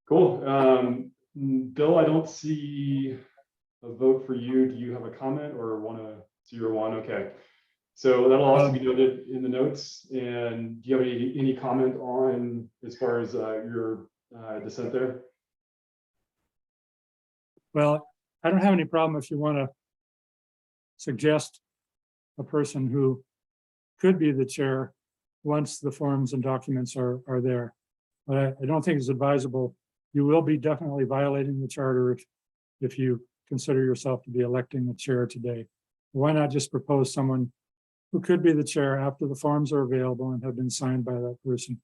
Cool. Bill, I don't see a vote for you. Do you have a comment or want to? So you're one. Okay. So that'll also be noted in the notes. And do you have any comment on as far as your dissent there? Well, I don't have any problem if you want to suggest a person who could be the chair once the forms and documents are there. But I don't think it's advisable. You will be definitely violating the charter if you consider yourself to be electing the chair today. Why not just propose someone who could be the chair after the forms are available and have been signed by that person?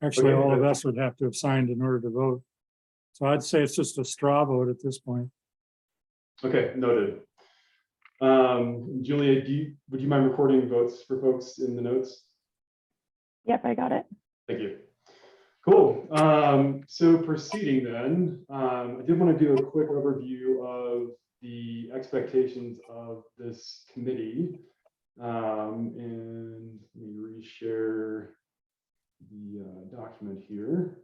Actually, Okay. all of us would have to have signed in order to vote. So I'd say it's just a straw vote at this point. Okay, noted. Julia, would you mind recording votes for folks in the notes? Yep, I got it. Thank you. Cool. So proceeding then, I did want to do a quick overview of the expectations of this committee. And let me reshare the document here.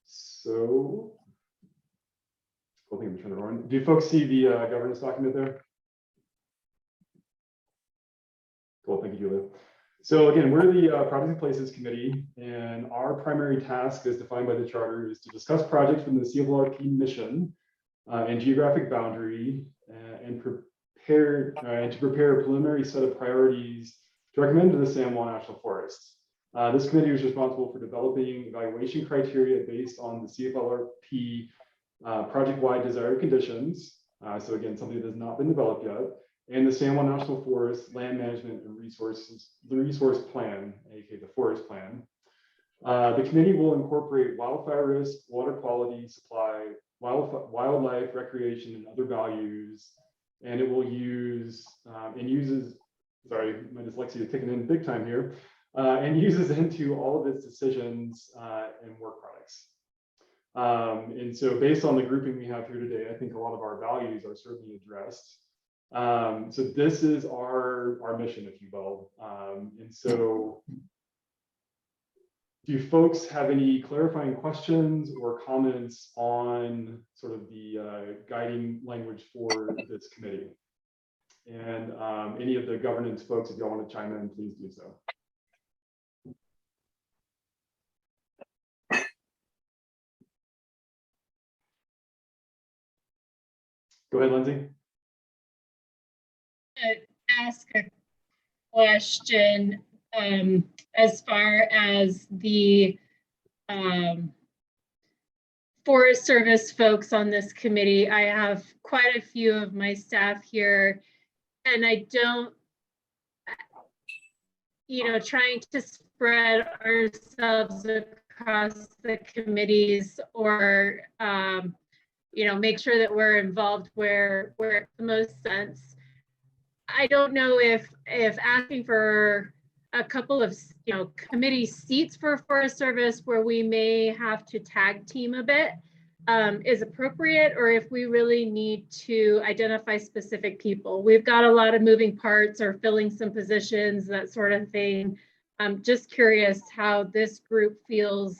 So, I think I'm trying to run. Do folks see the governance document there? Cool, thank you, Julia. So again, we're the Projects and Places Committee, and our primary task as defined by the charter is to discuss projects from the CFRLP mission and geographic boundary and to prepare a preliminary set of priorities to recommend to the San Juan National Forest. This committee is responsible for developing evaluation criteria based on the CFRLP project-wide desired conditions. So again, something that has not been developed yet. And the San Juan National Forest Land Management and the Resource Plan, aka the Forest Plan. The committee will incorporate wildfire risk, water quality, supply, wildlife, recreation, and other values. And it will uses, sorry, my dyslexia is kicking in big time here, and uses into all of its decisions and work products. And so based on the grouping we have here today, I think a lot of our values are certainly addressed. So this is our mission, if you will. And so do folks have any clarifying questions or comments on sort of the guiding language for this committee? And any of the governance folks, if y'all want to chime in, please do so. Go ahead, Lindsay. Ask a question as far as the Forest Service folks on this committee. I have quite a few of my staff here, and I don't, trying to spread ourselves across the committees or make sure that we're involved where it makes the most sense. I don't know if asking for a couple of committee seats for Forest Service where we may have to tag team a bit is appropriate, or if we really need to identify specific people. We've got a lot of moving parts or filling some positions, that sort of thing. I'm just curious how this group feels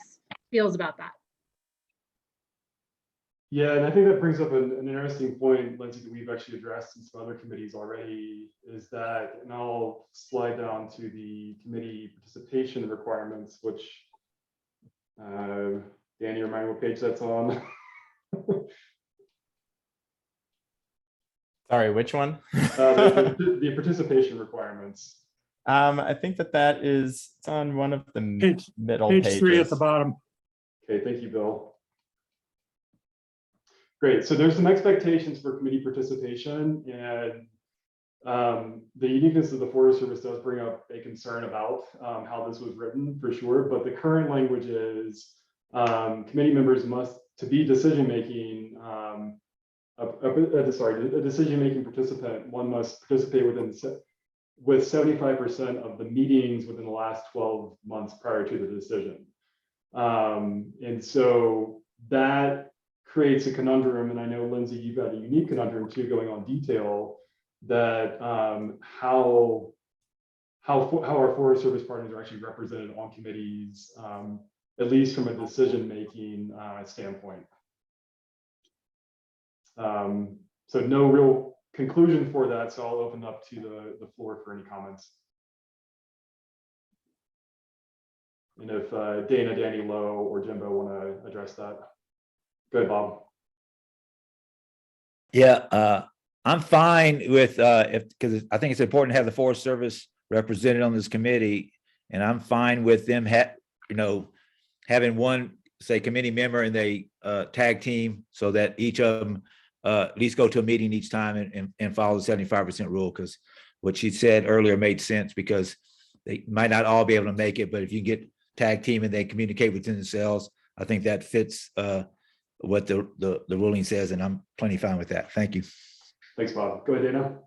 about that. Yeah, and I think that brings up an interesting point, Lindsay, that we've actually addressed in some other committees already, is that, and I'll slide down to the committee participation requirements, which, Danny, remind me what page that's on. Sorry, which one? The participation requirements. I think that is, it's on one of the middle pages. Page 3 at the bottom. Okay, thank you, Bill. Great. So there's some expectations for committee participation, and the uniqueness of the Forest Service does bring up a concern about how this was written, for sure. But the current language is committee members must, to be decision-making, a decision-making participant, one must participate with 75% of the meetings within the last 12 months prior to the decision. And so that creates a conundrum, and I know, Lindsay, you've got a unique conundrum too, going on detail, that how how our Forest Service partners are actually represented on committees, at least from a decision-making standpoint. So no real conclusion for that, so I'll open up to the floor for any comments. And if Dana, Danny, Lowe, or Jimbo want to address that. Go ahead, Bob. Yeah, I'm fine with because I think it's important to have the Forest Service represented on this committee, and I'm fine with them having one, say, committee member and they tag team so that each of them at least go to a meeting each time and follow the 75% rule, because what she said earlier made sense, because they might not all be able to make it, but if you get tag team and they communicate within themselves, I think that fits what the ruling says, and I'm plenty fine with that. Thank you. Thanks, Bob. Go ahead, Dana.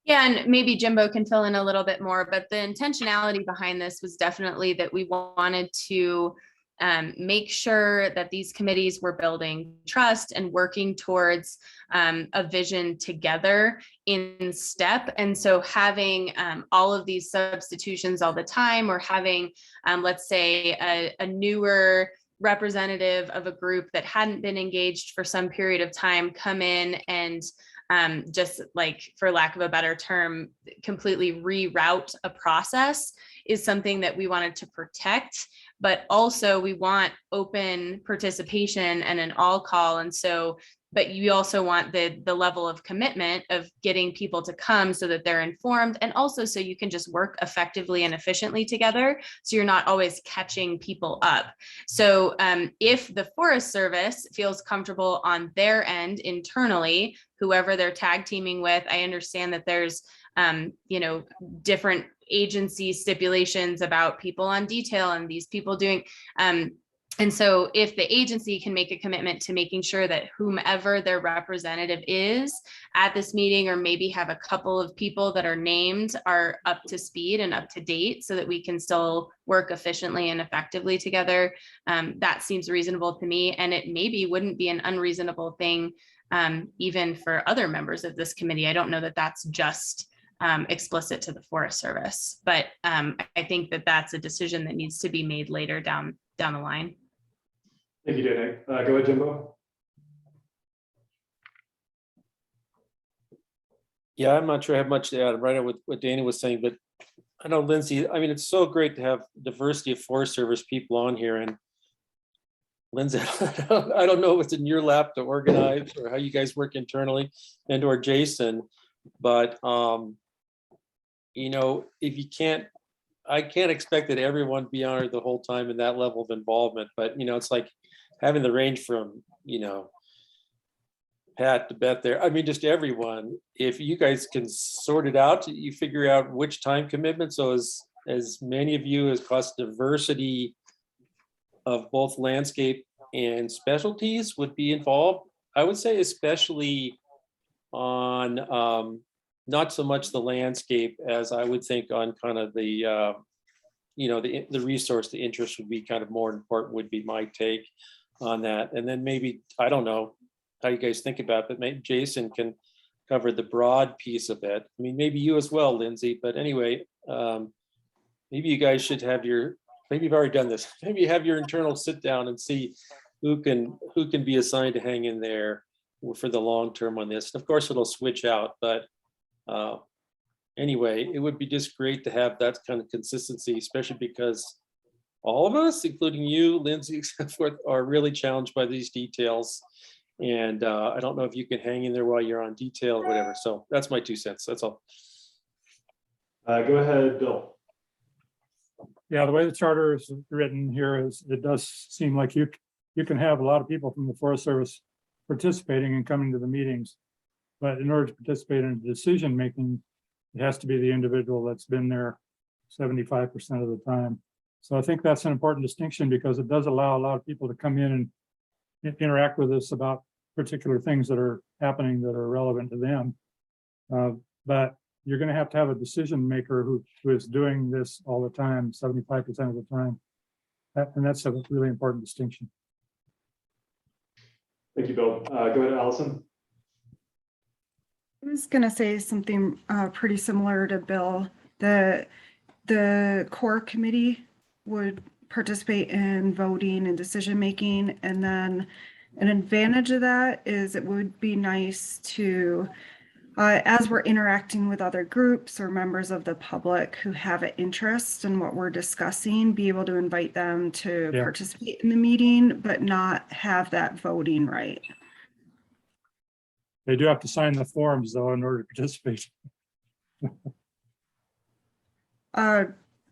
Yeah, and maybe Jimbo can fill in a little bit more, but the intentionality behind this was definitely that we wanted to make sure that these committees were building trust and working towards a vision together in step. And so having all of these substitutions all the time, or having, let's say, a newer representative of a group that hadn't been engaged for some period of time come in and just, like, for lack of a better term, completely reroute a process is something that we wanted to protect. But also we want open participation and an all call. And so, but you also want the level of commitment of getting people to come so that they're informed, and also so you can just work effectively and efficiently together, so you're not always catching people up. So if the Forest Service feels comfortable on their end internally, whoever they're tag teaming with, I understand that there's different agency stipulations about people on detail and these people doing, and so if the agency can make a commitment to making sure that whomever their representative is at this meeting, or maybe have a couple of people that are named, are up to speed and up to date so that we can still work efficiently and effectively together, that seems reasonable to me. And it maybe wouldn't be an unreasonable thing even for other members of this committee. I don't know that that's just explicit to the Forest Service, but I think that that's a decision that needs to be made later down the line. Thank you, Dana. Go ahead, Jimbo. Yeah, I'm not sure I have much to add right on with what Dana was saying, but I know, Lindsay, I mean, it's so great to have diversity of Forest Service people on here. And Lindsay, I don't know what's in your lap to organize or how you guys work internally, and or Jason, but if you can't, I can't expect that everyone be honored the whole time in that level of involvement, but it's like having the range from, Pat to Beth there. I mean, just everyone, if you guys can sort it out, you figure out which time commitment. So as many of you as cost diversity of both landscape and specialties would be involved, I would say especially on not so much the landscape as I would think on kind of the the resource, the interest would be kind of more important, would be my take on that. And then maybe, I don't know how you guys think about it, but maybe Jason can cover the broad piece of it. I mean, maybe you as well, Lindsay, but anyway, maybe you guys should have maybe you've already done this, maybe have your internal sit down and see who can be assigned to hang in there for the long term on this. And of course, it'll switch out, but anyway, it would be just great to have that kind of consistency, especially because all of us, including you, Lindsay, are really challenged by these details. And I don't know if you can hang in there while you're on detail or whatever. So that's my 2 cents. That's all. Go ahead, Bill. Yeah, the way the charter is written here is, it does seem like you can have a lot of people from the Forest Service participating and coming to the meetings. But in order to participate in decision making, it has to be the individual that's been there 75% of the time. So I think that's an important distinction, because it does allow a lot of people to come in and interact with us about particular things that are happening that are relevant to them. But you're going to have a decision maker who is doing this all the time, 75% of the time. And that's a really important distinction. Thank you, Bill. Go ahead, Allison. I was going to say something pretty similar to Bill. The core committee would participate in voting and decision making. And then an advantage of that is it would be nice to, as we're interacting with other groups or members of the public who have an interest in what we're discussing, be able to invite them to participate in the meeting, but not have that voting right. They do have to sign the forms though in order to participate.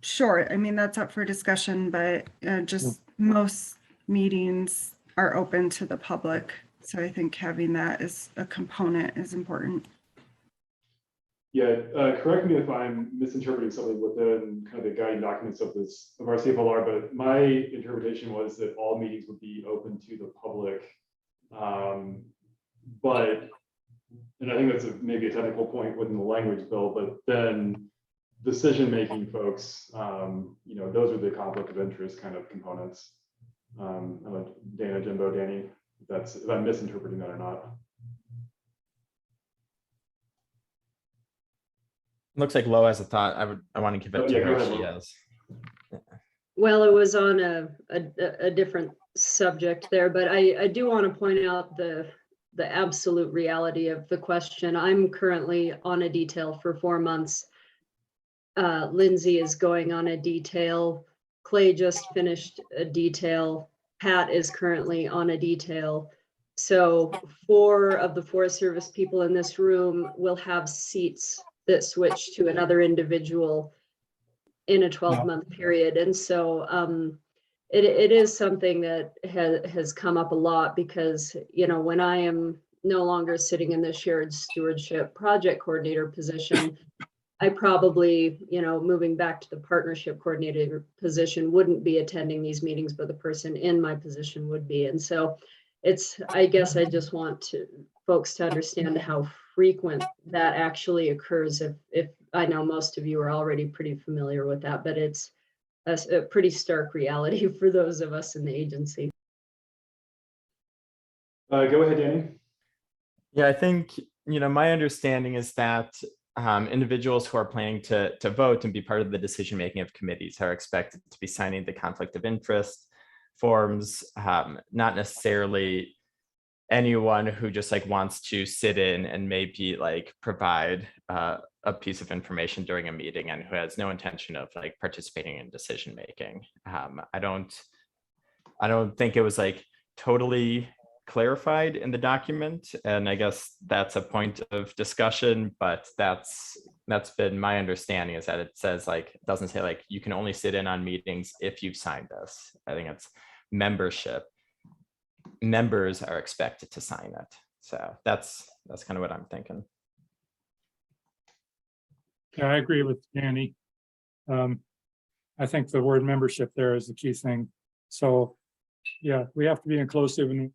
Sure. I mean, that's up for discussion, but just most meetings are open to the public. So I think having that as a component is important. Yeah, correct me if I'm misinterpreting something within kind of the guiding documents of our CFRLP, but my interpretation was that all meetings would be open to the public. But, and I think that's maybe a technical point within the language bill, but then decision-making folks, those are the conflict of interest kind of components. I don't know, Dana, Jimbo, Danny, if I'm misinterpreting that or not. Looks like Lo has a thought. I want to give it to her. She has. Well, it was on a different subject there, but I do want to point out the absolute reality of the question. I'm currently on a detail for 4 months. Lindsay is going on a detail. Clay just finished a detail. Pat is currently on a detail. So 4 of the Forest Service people in this room will have seats that switch to another individual in a 12-month period. And so it is something that has come up a lot because, when I am no longer sitting in the shared stewardship project coordinator position, I probably, moving back to the partnership coordinator position, wouldn't be attending these meetings, but the person in my position would be. And so I guess I just want folks to understand how frequent that actually occurs. If I know most of you are already pretty familiar with that, but it's a pretty stark reality for those of us in the agency. Go ahead, Danny. Yeah, I think, my understanding is that individuals who are planning to vote and be part of the decision making of committees are expected to be signing the conflict of interest forms, not necessarily anyone who just wants to sit in and maybe provide a piece of information during a meeting and who has no intention of participating in decision making. I don't think it was totally clarified in the document, and I guess that's a point of discussion, but that's been my understanding, is that it says it doesn't say you can only sit in on meetings if you've signed this. I think it's membership. Members are expected to sign it. So that's kind of what I'm thinking. Yeah, I agree with Danny. I think the word membership there is the key thing. So yeah, we have to be inclusive and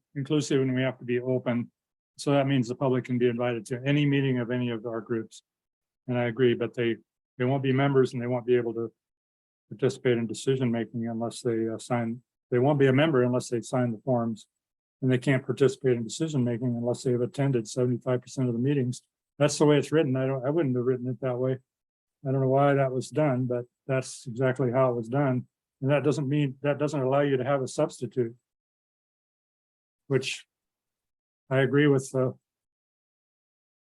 we have to be open. So that means the public can be invited to any meeting of any of our groups. And I agree, but they won't be members and they won't be able to participate in decision making unless they they won't be a member unless they sign the forms. And they can't participate in decision making unless they've attended 75% of the meetings. That's the way it's written. I wouldn't have written it that way. I don't know why that was done, but that's exactly how it was done. And that doesn't allow you to have a substitute, which I agree with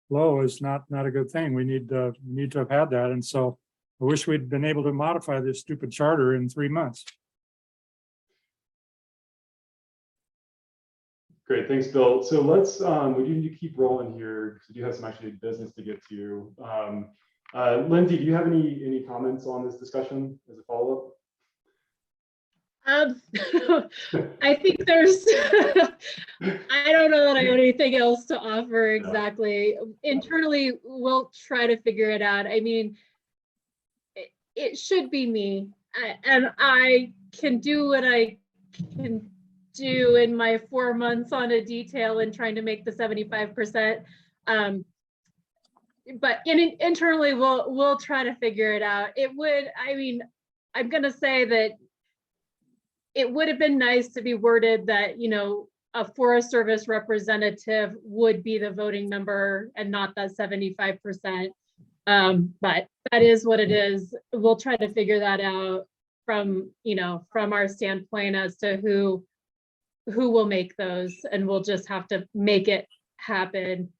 Lo is not a good thing. We need to have had that. And so I wish we'd been able to modify this stupid charter in 3 months. Great, thanks, Bill. So let's, we do need to keep rolling here because we do have some actually business to get to. Lindsay, do you have any comments on this discussion as a follow-up? I think there's, I don't know that I have anything else to offer exactly. Internally, we'll try to figure it out. I mean, it should be me, and I can do what I can do in my 4 months on a detail and trying to make the 75%. But internally, we'll try to figure it out. It would, I mean, I'm gonna say that it would have been nice to be worded that, a Forest Service representative would be the voting member and not that 75%. But that is what it is. We'll try to figure that out from, from our standpoint as to who will make those, and we'll just have to make it happen.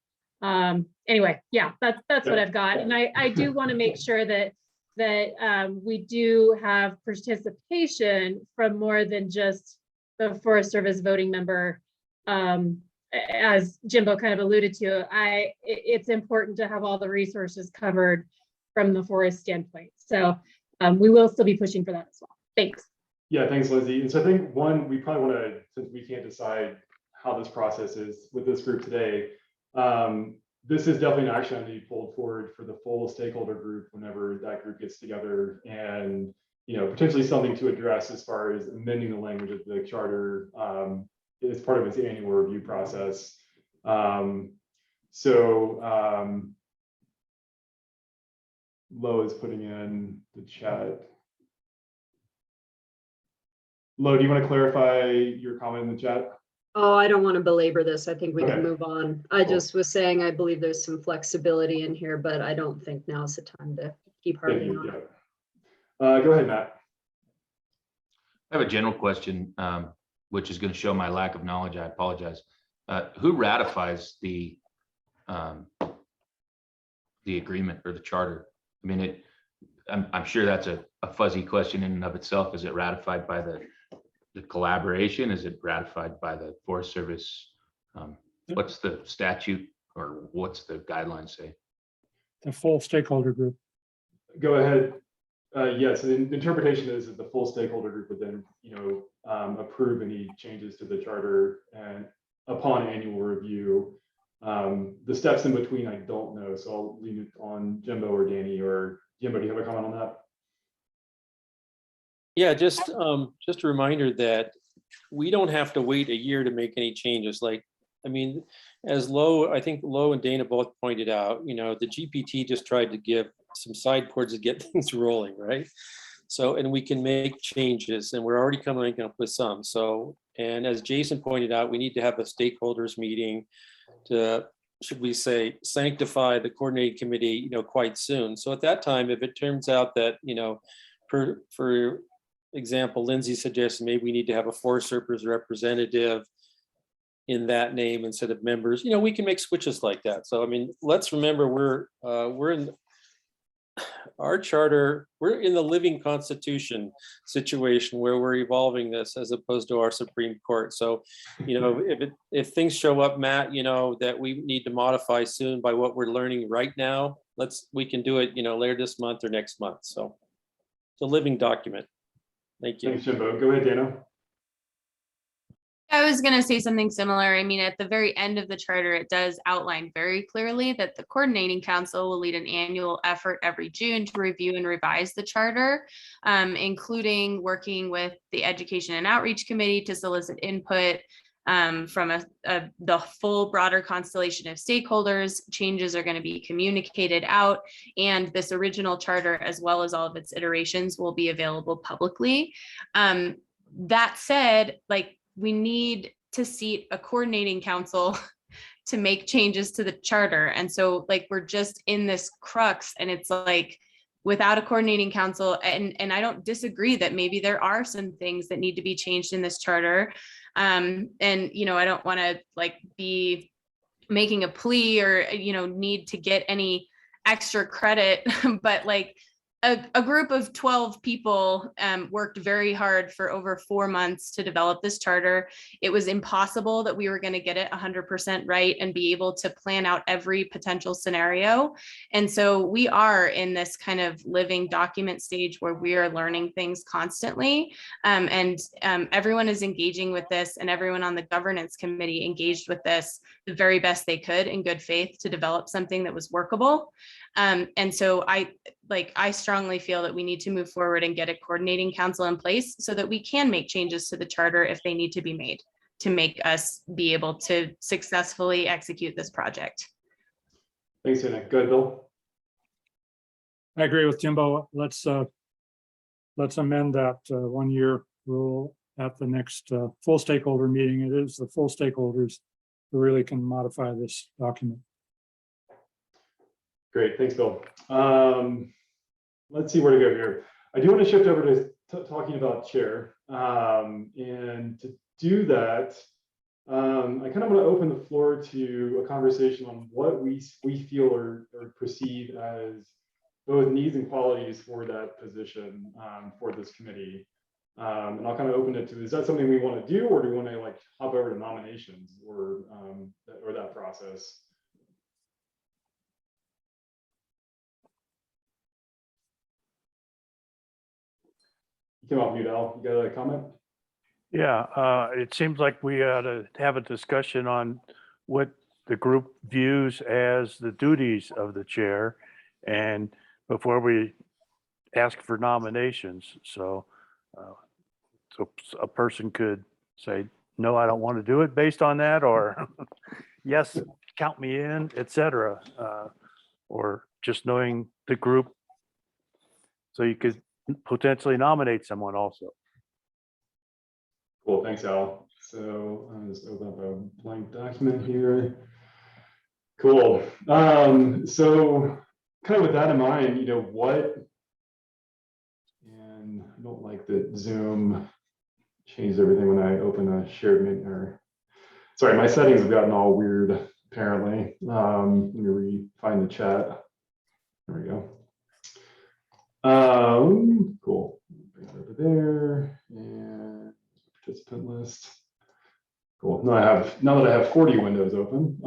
Anyway, yeah, that's what I've got. And I do want to make sure that we do have participation from more than just the Forest Service voting member. As Jimbo kind of alluded to, it's important to have all the resources covered from the forest standpoint. So we will still be pushing for that as well. Thanks. Yeah, thanks, Lindsay. And so I think we probably want to, since we can't decide how this process is with this group today, this is definitely an action item to be pulled forward for the full stakeholder group whenever that group gets together, and potentially something to address as far as amending the language of the charter as part of its annual review process. Lo is putting in the chat. Lo, do you want to clarify your comment in the chat? Oh, I don't want to belabor this. I think we Okay. can move on. I Cool. just was saying, I believe there's some flexibility in here, but I don't think now's the time to keep Thank harping you. on it. Yeah. Go ahead, Matt. I have a general question, which is going to show my lack of knowledge. I apologize. Who ratifies the agreement or the charter? I mean, I'm sure that's a fuzzy question in and of itself. Is it ratified by the collaboration? Is it ratified by the Forest Service? What's the statute or what's the guidelines say? The full stakeholder group. Go ahead. Yes, the interpretation is that the full stakeholder group would then, approve any changes to the charter, and upon annual review. The steps in between, I don't know, so I'll leave it on Jimbo or Danny. Or Jimbo, do you have a comment on that? Yeah, just a reminder that we don't have to wait a year to make any changes. I think Lo and Dana both pointed out, the GPT just tried to give some sideboards to get things rolling, right? So, and we can make changes, and we're already coming up with some. So, and as Jason pointed out, we need to have a stakeholders meeting to, should we say, sanctify the coordinating committee, quite soon. So at that time, if it turns out that, for example, Lindsay suggests maybe we need to have a Forest Service representative in that name instead of members, we can make switches like that. So, I mean, let's remember we're in our charter, we're in the living constitution situation where we're evolving this as opposed to our Supreme Court. So, if things show up, Matt, that we need to modify soon by what we're learning right now, we can do it, later this month or next month. So it's a living document. Thank you. Thanks, Jimbo. Go ahead, Dana. I was going to say something similar. I mean, at the very end of the charter, it does outline very clearly that the coordinating council will lead an annual effort every June to review and revise the charter, including working with the Education and Outreach Committee to solicit input from the full broader constellation of stakeholders. Changes are going to be communicated out, and this original charter, as well as all of its iterations, will be available publicly. That said, we need to seat a coordinating council to make changes to the charter. And so we're just in this crux, and it's without a coordinating council, and I don't disagree that maybe there are some things that need to be changed in this charter. And, I don't want to be making a plea or, need to get any extra credit, but a group of 12 people worked very hard for over 4 months to develop this charter. It was impossible that we were going to get it 100% right and be able to plan out every potential scenario. And so we are in this kind of living document stage where we are learning things constantly. And everyone is engaging with this, and everyone on the governance committee engaged with this the very best they could in good faith to develop something that was workable. And so I strongly feel that we need to move forward and get a coordinating council in place so that we can make changes to the charter if they need to be made to make us be able to successfully execute this project. Thanks, Dana. Go ahead, Bill. I agree with Jimbo. Let's amend that 1-year rule at the next full stakeholder meeting. It is the full stakeholders who really can modify this document. Great, thanks, Bill. Let's see where to go here. I do want to shift over to talking about chair. And to do that, I kind of want to open the floor to a conversation on what we feel or perceive as both needs and qualities for that position for this committee. And I'll kind of open it to, is that something we want to do, or do we want to like hop over to nominations or that process? You came off mute, Al. You got a comment? Yeah, it seems like we ought to have a discussion on what the group views as the duties of the chair, and before we ask for nominations. So a person could say, no, I don't want to do it based on that, or yes, count me in, etc. Or just knowing the group, so you could potentially nominate someone also. Cool, thanks, Al. So I'll just open up a blank document here. Cool. So kind of with that in mind, you know, and I don't like that Zoom changed everything when I open a shared meeting, or sorry, my settings have gotten all weird apparently. Let me find the chat. There we go. Cool. Bring it over there and participant list. Cool. Now that I have 40 windows open.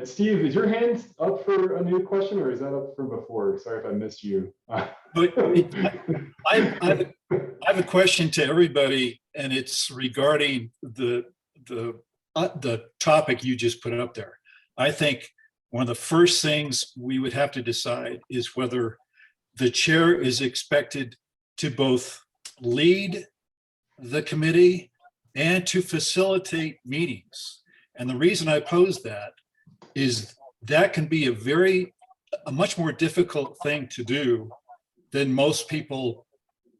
Steve, is your hand up for a new question, or is that up from before? Sorry if I missed you. But I have a question to everybody, and it's regarding the topic you just put up there. I think one of the first things we would have to decide is whether the chair is expected to both lead the committee and to facilitate meetings. And the reason I pose that is that can be a much more difficult thing to do than most people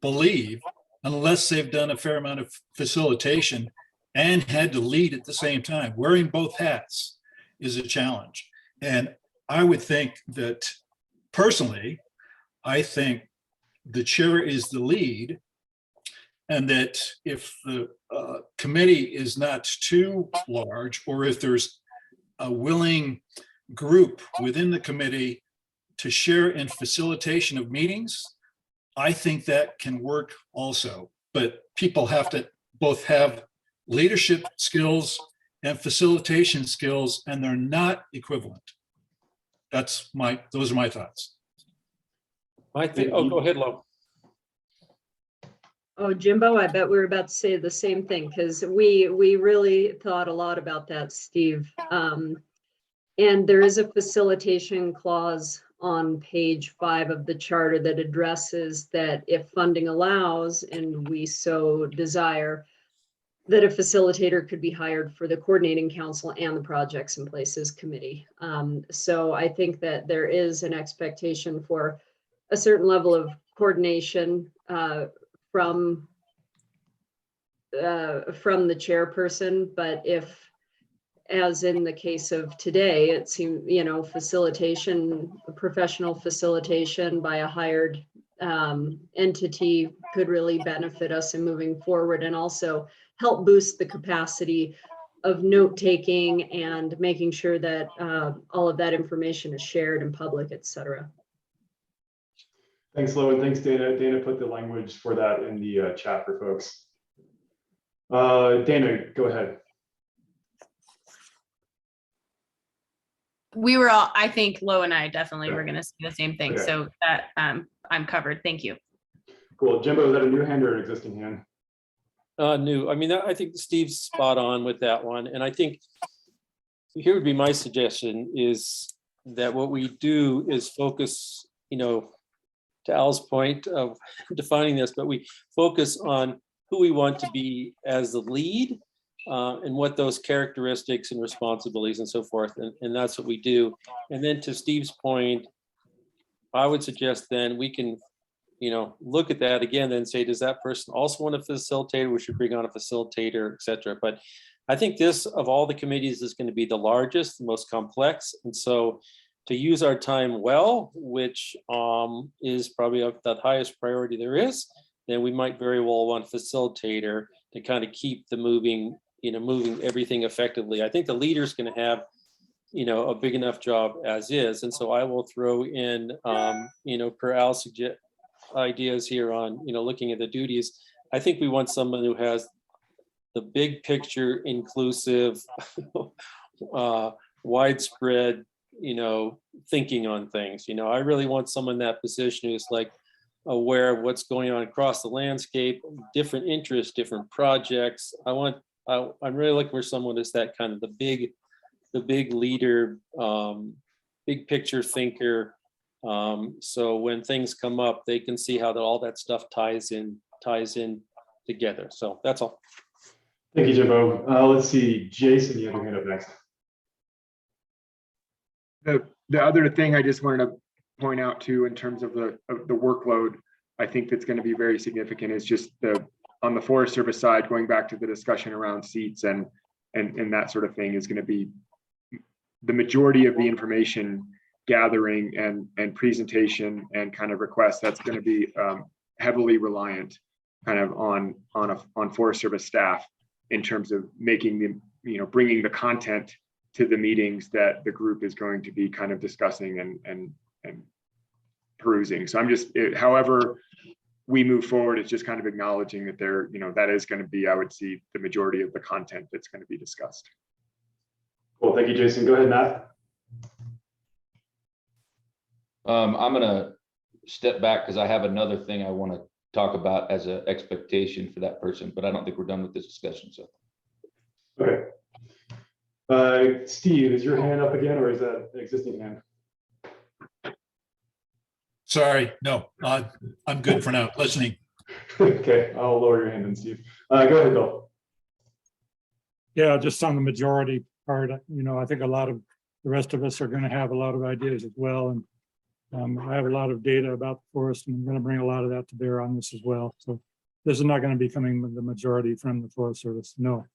believe, unless they've done a fair amount of facilitation and had to lead at the same time. Wearing both hats is a challenge. And I would think that, personally, I think the chair is the lead, and that if the committee is not too large, or if there's a willing group within the committee to share in facilitation of meetings, I think that can work also. But people have to both have leadership skills and facilitation skills, and they're not equivalent. Those are my thoughts. I think, oh, go ahead, Lo. Oh, Jimbo, I bet we were about to say the same thing, because we really thought a lot about that, Steve. And there is a facilitation clause on page 5 of the charter that addresses that if funding allows, and we so desire, that a facilitator could be hired for the coordinating council and the projects and places committee. So I think that there is an expectation for a certain level of coordination from the chairperson, but if, as in the case of today, it seemed, facilitation, professional facilitation by a hired entity could really benefit us in moving forward, and also help boost the capacity of note taking and making sure that all of that information is shared in public, et cetera. Thanks, Lo, and thanks, Dana. Dana put the language for that in the chat for folks. Dana, go ahead. We were all, I think Lo and I definitely were going to say the same thing. Okay. So that I'm covered. Thank you. Cool. Jimbo, is that a new hand or an existing hand? New. I mean, I think Steve's spot on with that one. And I think here would be my suggestion, is that what we do is focus, to Al's point of defining this, but we focus on who we want to be as the lead, and what those characteristics and responsibilities and so forth. And that's what we do. And then to Steve's point, I would suggest then we can, look at that again and say, does that person also want to facilitate? We should bring on a facilitator, et cetera. But I think this, of all the committees, is going to be the largest, the most complex. And so to use our time well, which is probably of the highest priority there is, then we might very well want a facilitator to kind of keep the moving everything effectively. I think the leader's going to have, a big enough job as is. And so I will throw in, per Al's ideas here on, looking at the duties. I think we want someone who has the big picture, inclusive, widespread, thinking on things. I really want someone in that position who's like aware of what's going on across the landscape, different interests, different projects. I'm really looking for someone that's that kind of the big leader, big picture thinker. So when things come up, they can see how all that stuff ties in together. So that's all. Thank you, Jimbo. Let's see, Jason, you have your hand up next. The other thing I just wanted to point out too, in terms of the workload, I think that's going to be very significant is just on the Forest Service side, going back to the discussion around seats and that sort of thing is going to be the majority of the information gathering and presentation and kind of requests. That's going to be heavily reliant kind of on Forest Service staff in terms of making bringing the content to the meetings that the group is going to be kind of discussing and perusing. So I'm just, however we move forward, it's just kind of acknowledging that that is going to be, I would see, the majority of the content that's going to be discussed. Cool, thank you, Jason. Go ahead, Matt. I'm gonna step back because I have another thing I want to talk about as an expectation for that person, but I don't think we're done with this discussion, so. Okay. Steve, is your hand up again, or is that an existing hand? Sorry, no, I'm good for now, listening. Okay, I'll lower your hand then, Steve. Go ahead, Bill. Yeah, just on the majority part, I think a lot of the rest of us are going to have a lot of ideas as well. And I have a lot of data about the forest, and I'm going to bring a lot of that to bear on this as well. So this is not going to be coming with the majority from the Forest Service, no.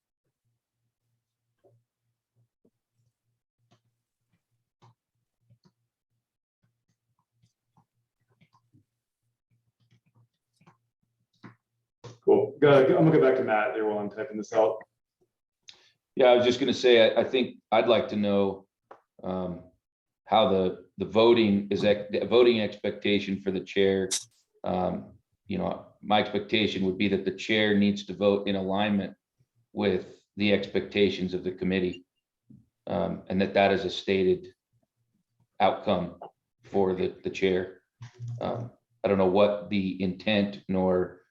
Cool. I'm gonna go back to Matt there while I'm typing this out. Yeah, I was just going to say, I think I'd like to know how the voting is, the voting expectation for the chair. My expectation would be that the chair needs to vote in alignment with the expectations of the committee, and that is a stated outcome for the chair. I don't know what the intent nor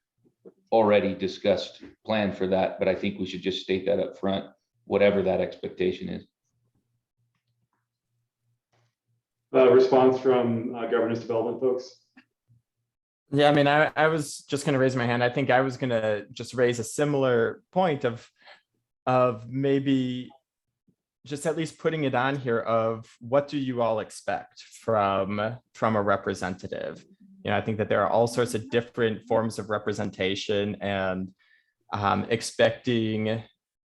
already discussed plan for that, but I think we should just state that up front, whatever that expectation is. Response from governance development folks. Yeah, I mean, I was just going to raise my hand. I think I was going to just raise a similar point of maybe just at least putting it on here of what do you all expect from a representative? I think that there are all sorts of different forms of representation, and expecting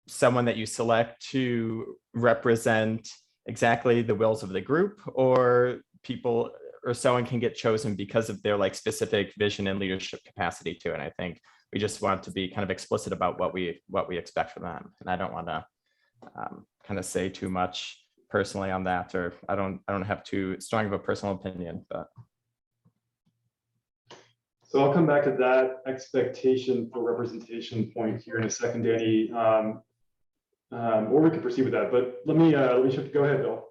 someone that you select to represent exactly the wills of the group, or people, or someone can get chosen because of their specific vision and leadership capacity too. And I think we just want to be kind of explicit about what we expect from them. And I don't want to kind of say too much personally on that, or I don't have too strong of a personal opinion, but. So I'll come back to that expectation for representation point here in a second, Danny, or we can proceed with that. But let me shift. Go ahead, Bill.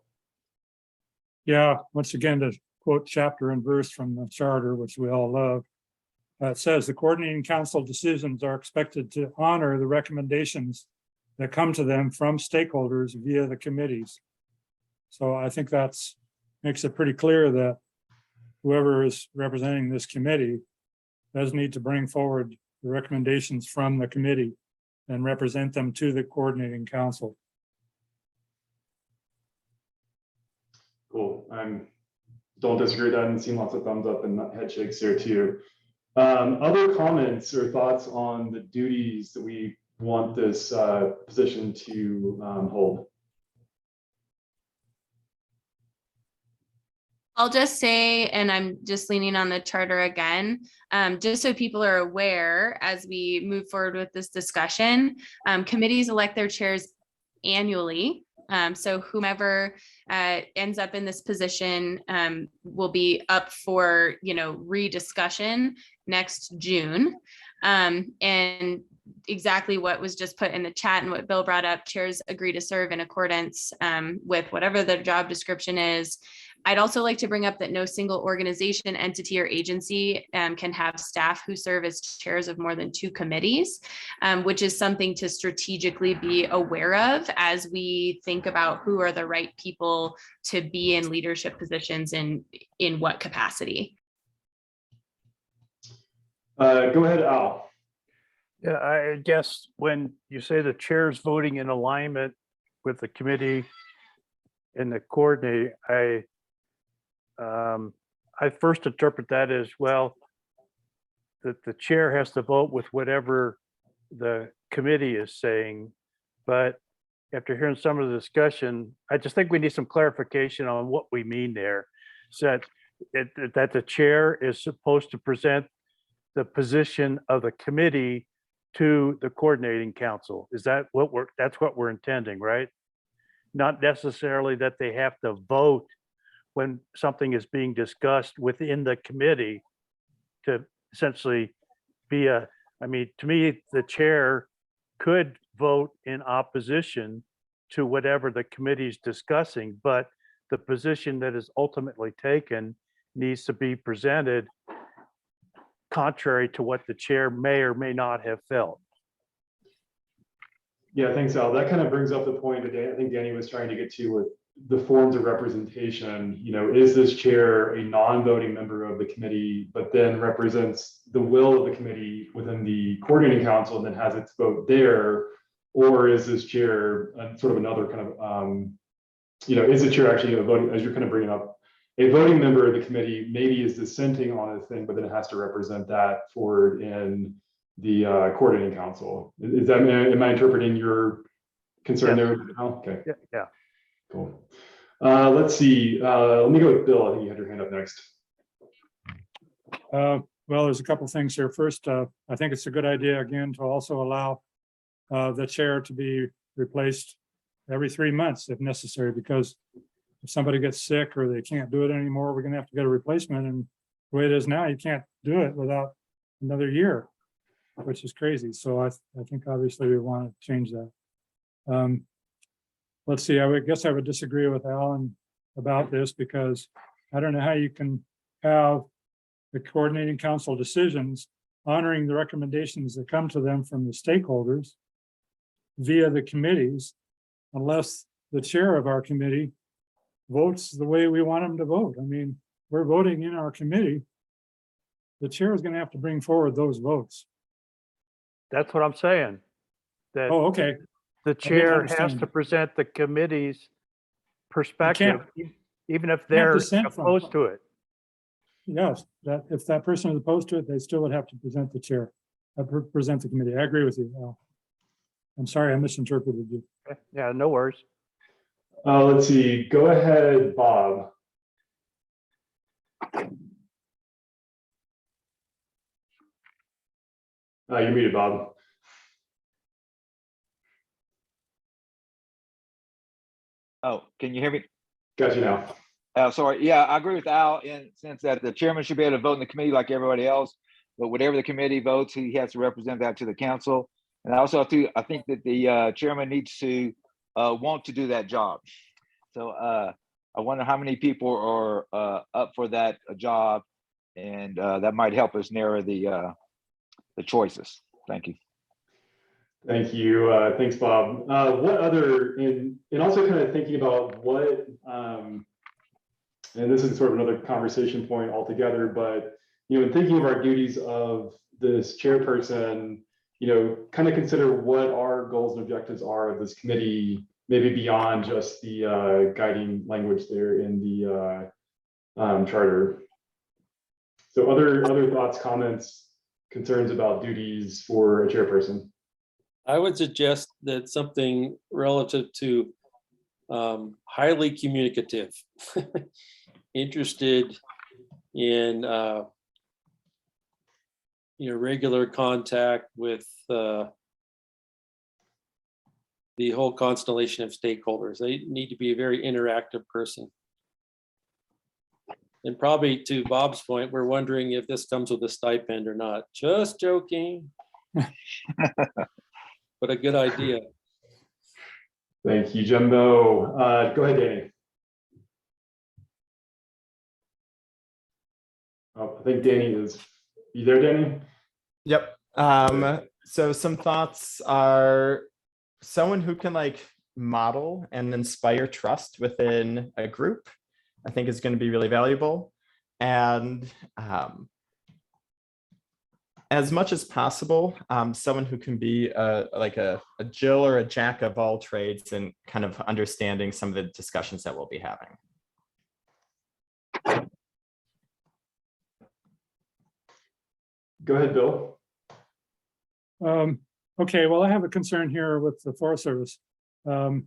Yeah, once again, to quote chapter and verse from the charter, which we all love, it says the coordinating council decisions are expected to honor the recommendations that come to them from stakeholders via the committees. So I think that's makes it pretty clear that whoever is representing this committee does need to bring forward the recommendations from the committee and represent them to the coordinating council. Cool. Don't disagree with that, and seen lots of thumbs up and head shakes here too. Other comments or thoughts on the duties that we want this position to hold? I'll just say, and I'm just leaning on the charter again, just so people are aware as we move forward with this discussion, committees elect their chairs annually. So whomever ends up in this position will be up for, rediscussion next June. And exactly what was just put in the chat and what Bill brought up, chairs agree to serve in accordance with whatever their job description is. I'd also like to bring up that no single organization, entity, or agency can have staff who serve as chairs of more than 2 committees, which is something to strategically be aware of as we think about who are the right people to be in leadership positions and in what capacity. Go ahead, Al. Yeah, I guess when you say the chair's voting in alignment with the committee and the coordinator, I first interpret that as, well, that the chair has to vote with whatever the committee is saying. But after hearing some of the discussion, I just think we need some clarification on what we mean there. So that the chair is supposed to present the position of the committee to the coordinating council. Is that that's what we're intending, right? Not necessarily that they have to vote when something is being discussed within the committee to essentially be to me, the chair could vote in opposition to whatever the committee is discussing, but the position that is ultimately taken needs to be presented contrary to what the chair may or may not have felt. Yeah, thanks, Al. That kind of brings up the point that I think Danny was trying to get to with the forms of representation. Is this chair a non-voting member of the committee, but then represents the will of the committee within the coordinating council and then has its vote there? Or is this chair sort of another kind of, is the chair actually a voting, as you're kind of bringing up, a voting member of the committee maybe is dissenting on a thing, but then it has to represent that forward in the coordinating council. Is that, am I interpreting your concern there? Okay. Yeah. Cool. Let's see. Let me go with Bill. I think you had your hand up next. Well, there's a couple things here. First, I think it's a good idea, again, to also allow the chair to be replaced every 3 months if necessary, because if somebody gets sick or they can't do it anymore, we're going to have to get a replacement. And the way it is now, you can't do it without another year, which is crazy. So I think obviously we want to change that. Let's see, I guess I would disagree with Alan about this, because I don't know how you can have the coordinating council decisions honoring the recommendations that come to them from the stakeholders via the committees, unless the chair of our committee votes the way we want them to vote. I mean, we're voting in our committee. The chair is going to have to bring forward those votes. That's what I'm saying. That Oh, okay. the chair has to present the committee's perspective, even if they're opposed to it. Yes, that if that person is opposed to it, they still would have to present the chair, present the committee. I agree with you, Al. I'm sorry, I misinterpreted you. Yeah, no worries. Let's see. Go ahead, Bob. You're muted, Bob. Oh, can you hear me? Got you now. Sorry. Yeah, I agree with Al in the sense that the chairman should be able to vote in the committee like everybody else, but whatever the committee votes, he has to represent that to the council. And also, I think that the chairman needs to want to do that job. So I wonder how many people are up for that job, and that might help us narrow the choices. Thank you. Thank you. Thanks, Bob. What other, and also kind of thinking about what, and this is sort of another conversation point altogether, but, in thinking of our duties of this chairperson, kind of consider what our goals and objectives are of this committee, maybe beyond just the guiding language there in the charter. So other thoughts, comments, concerns about duties for a chairperson? I would suggest that something relative to highly communicative, interested in regular contact with the whole constellation of stakeholders. They need to be a very interactive person. And probably to Bob's point, we're wondering if this comes with a stipend or not. Just joking. But a good idea. Thank you, Jimbo. Go ahead, Danny. Oh, I think Danny is, you there, Danny? Yep. So some thoughts are someone who can like model and inspire trust within a group, I think is going to be really valuable. And as much as possible, someone who can be like a Jill or a Jack of all trades and kind of understanding some of the discussions that we'll be having. Go ahead, Bill. Okay, well, I have a concern here with the Forest Service. I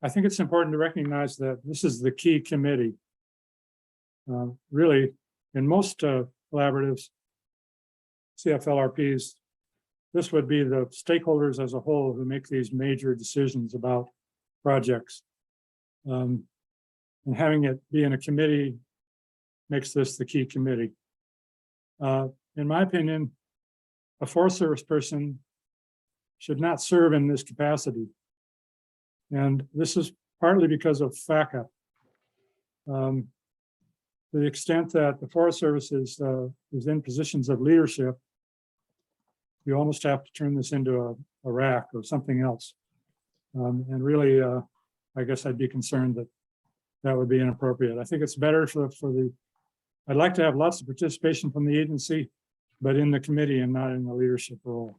think it's important to recognize that this is the key committee. Really, in most collaboratives, CFLRPs, this would be the stakeholders as a whole who make these major decisions about projects. And having it be in a committee makes this the key committee. In my opinion, a Forest Service person should not serve in this capacity. And this is partly because of FACA. To the extent that the Forest Service is in positions of leadership, you almost have to turn this into a RAC or something else. And really, I guess I'd be concerned that that would be inappropriate. I think it's better for the, I'd like to have lots of participation from the agency, but in the committee and not in the leadership role.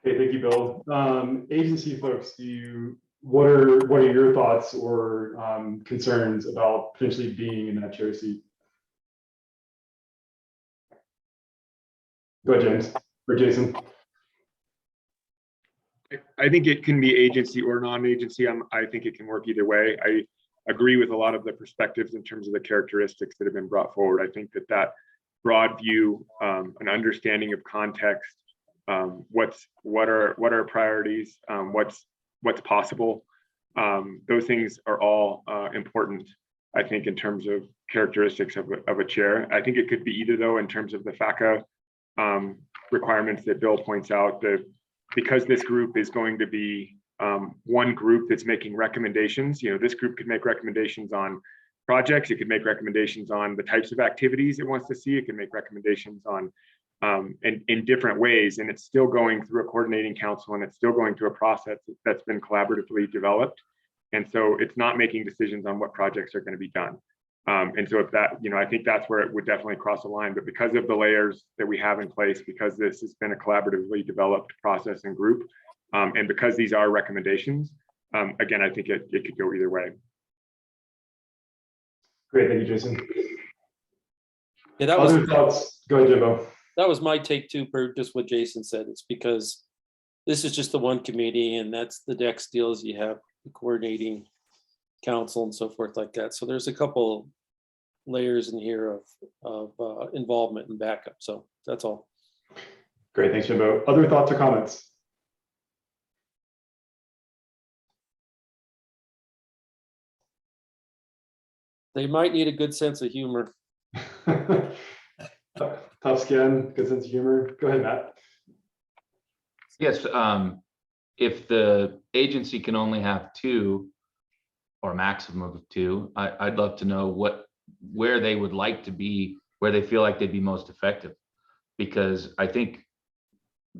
Okay, thank you, Bill. Agency folks, what are your thoughts or concerns about potentially being in that chair seat? Go ahead, James or Jason. I think it can be agency or non-agency. I think it can work either way. I agree with a lot of the perspectives in terms of the characteristics that have been brought forward. I think that broad view, an understanding of context, what are priorities, what's possible. Those things are all important, I think, in terms of characteristics of a chair. I think it could be either, though, in terms of the FACA requirements that Bill points out, that because this group is going to be one group that's making recommendations, this group could make recommendations on projects, it could make recommendations on the types of activities it wants to see, it can make recommendations on in different ways, and it's still going through a coordinating council, and it's still going through a process that's been collaboratively developed. And so it's not making decisions on what projects are going to be done. And so if that, I think that's where it would definitely cross a line. But because of the layers that we have in place, because this has been a collaboratively developed process and group, and because these are recommendations, again, I think it could go either way. Great, thank you, Jason. Yeah, that Other thoughts? Go ahead, Jimbo. That was my take too, for just what Jason said. It's because this is just the one committee, and that's the Dex deals. You have the coordinating council and so forth like that. So there's a couple layers in here of involvement and backup. So that's all. Great, thanks, Jimbo. Other thoughts or comments? They might need a good sense of humor. Tough skin, good sense of humor. Go ahead, Matt. Yes, if the agency can only have 2 or maximum of 2, I'd love to know where they would like to be, where they feel like they'd be most effective. Because I think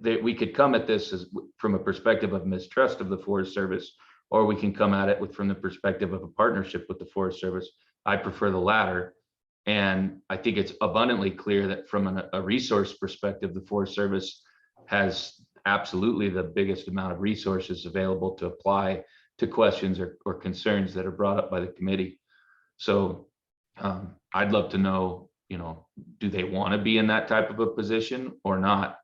that we could come at this from a perspective of mistrust of the Forest Service, or we can come at it from the perspective of a partnership with the Forest Service. I prefer the latter. And I think it's abundantly clear that from a resource perspective, the Forest Service has absolutely the biggest amount of resources available to apply to questions or concerns that are brought up by the committee. So I'd love to know, you know, do they want to be in that type of a position or not?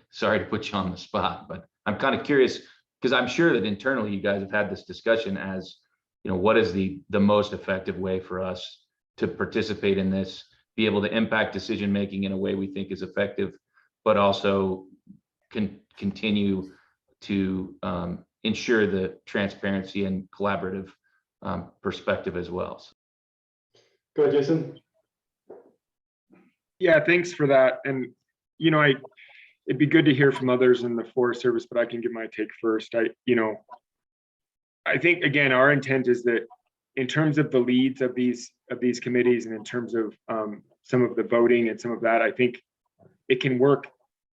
Sorry to put you on the spot, but I'm kind of curious because I'm sure that internally you guys have had this discussion as, you know, what is the most effective way for us to participate in this, be able to impact decision making in a way we think is effective, but also continue to ensure the transparency and collaborative perspective as well. Go ahead, Jason. Yeah, thanks for that. And, you know, it'd be good to hear from others in the Forest Service, but I can give my take first. I think, again, our intent is that in terms of the leads of these committees and in terms of some of the voting and some of that, I think it can work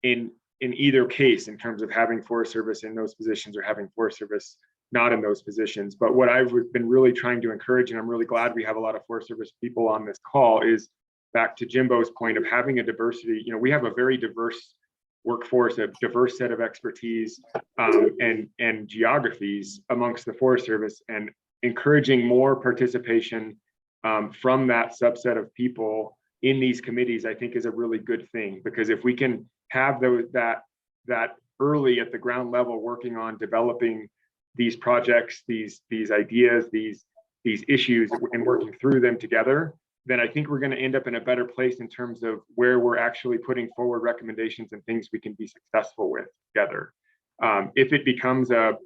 in either case in terms of having Forest Service in those positions or having Forest Service not in those positions. But what I've been really trying to encourage, and I'm really glad we have a lot of Forest Service people on this call, is back to Jimbo's point of having a diversity. You know, we have a very diverse workforce, a diverse set of expertise and geographies amongst the Forest Service, and encouraging more participation from that subset of people in these committees, I think is a really good thing, because if we can have that early at the ground level working on developing these projects, these ideas, these issues, and working through them together, then I think we're going to end up in a better place in terms of where we're actually putting forward recommendations and things we can be successful with together. If it becomes a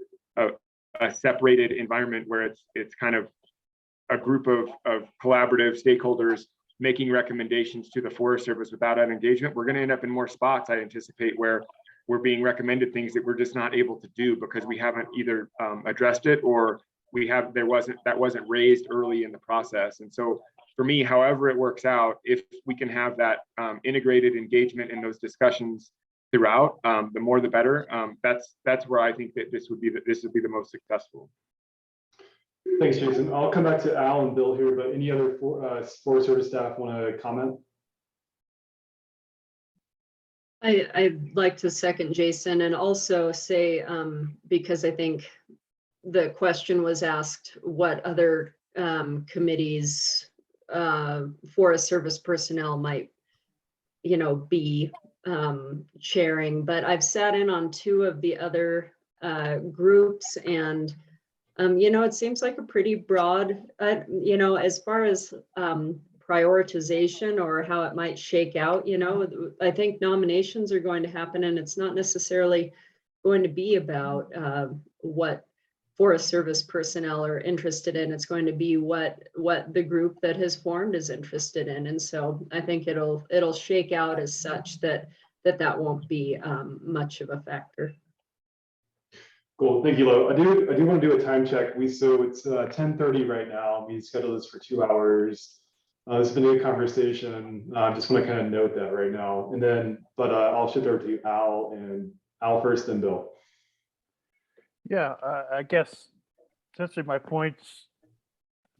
separated environment where it's kind of a group of collaborative stakeholders making recommendations to the Forest Service without that engagement, we're going to end up in more spots, I anticipate, where we're being recommended things that we're just not able to do because we haven't either addressed it or that wasn't raised early in the process. And so for me, however it works out, if we can have that integrated engagement in those discussions throughout, the more the better. That's where I think that this would be the most successful. Thanks, Jason. I'll come back to Al and Bill here, but any other Forest Service staff want to comment? I'd like to second Jason and also say, because I think the question was asked, what other committees Forest Service personnel might, be chairing, but I've sat in on 2 of the other groups, and it seems like a pretty broad, as far as prioritization or how it might shake out, I think nominations are going to happen, and it's not necessarily going to be about what Forest Service personnel are interested in. It's going to be what the group that has formed is interested in. And so I think it'll shake out as such that won't be much of a factor. Cool, thank you, Lo. I do want to do a time check. So it's 10:30 right now. We scheduled this for 2 hours. This has been a good conversation. I just want to kind of note that right now. And then, but I'll shift over to Al, and Al first, then Bill. Yeah, I guess essentially my points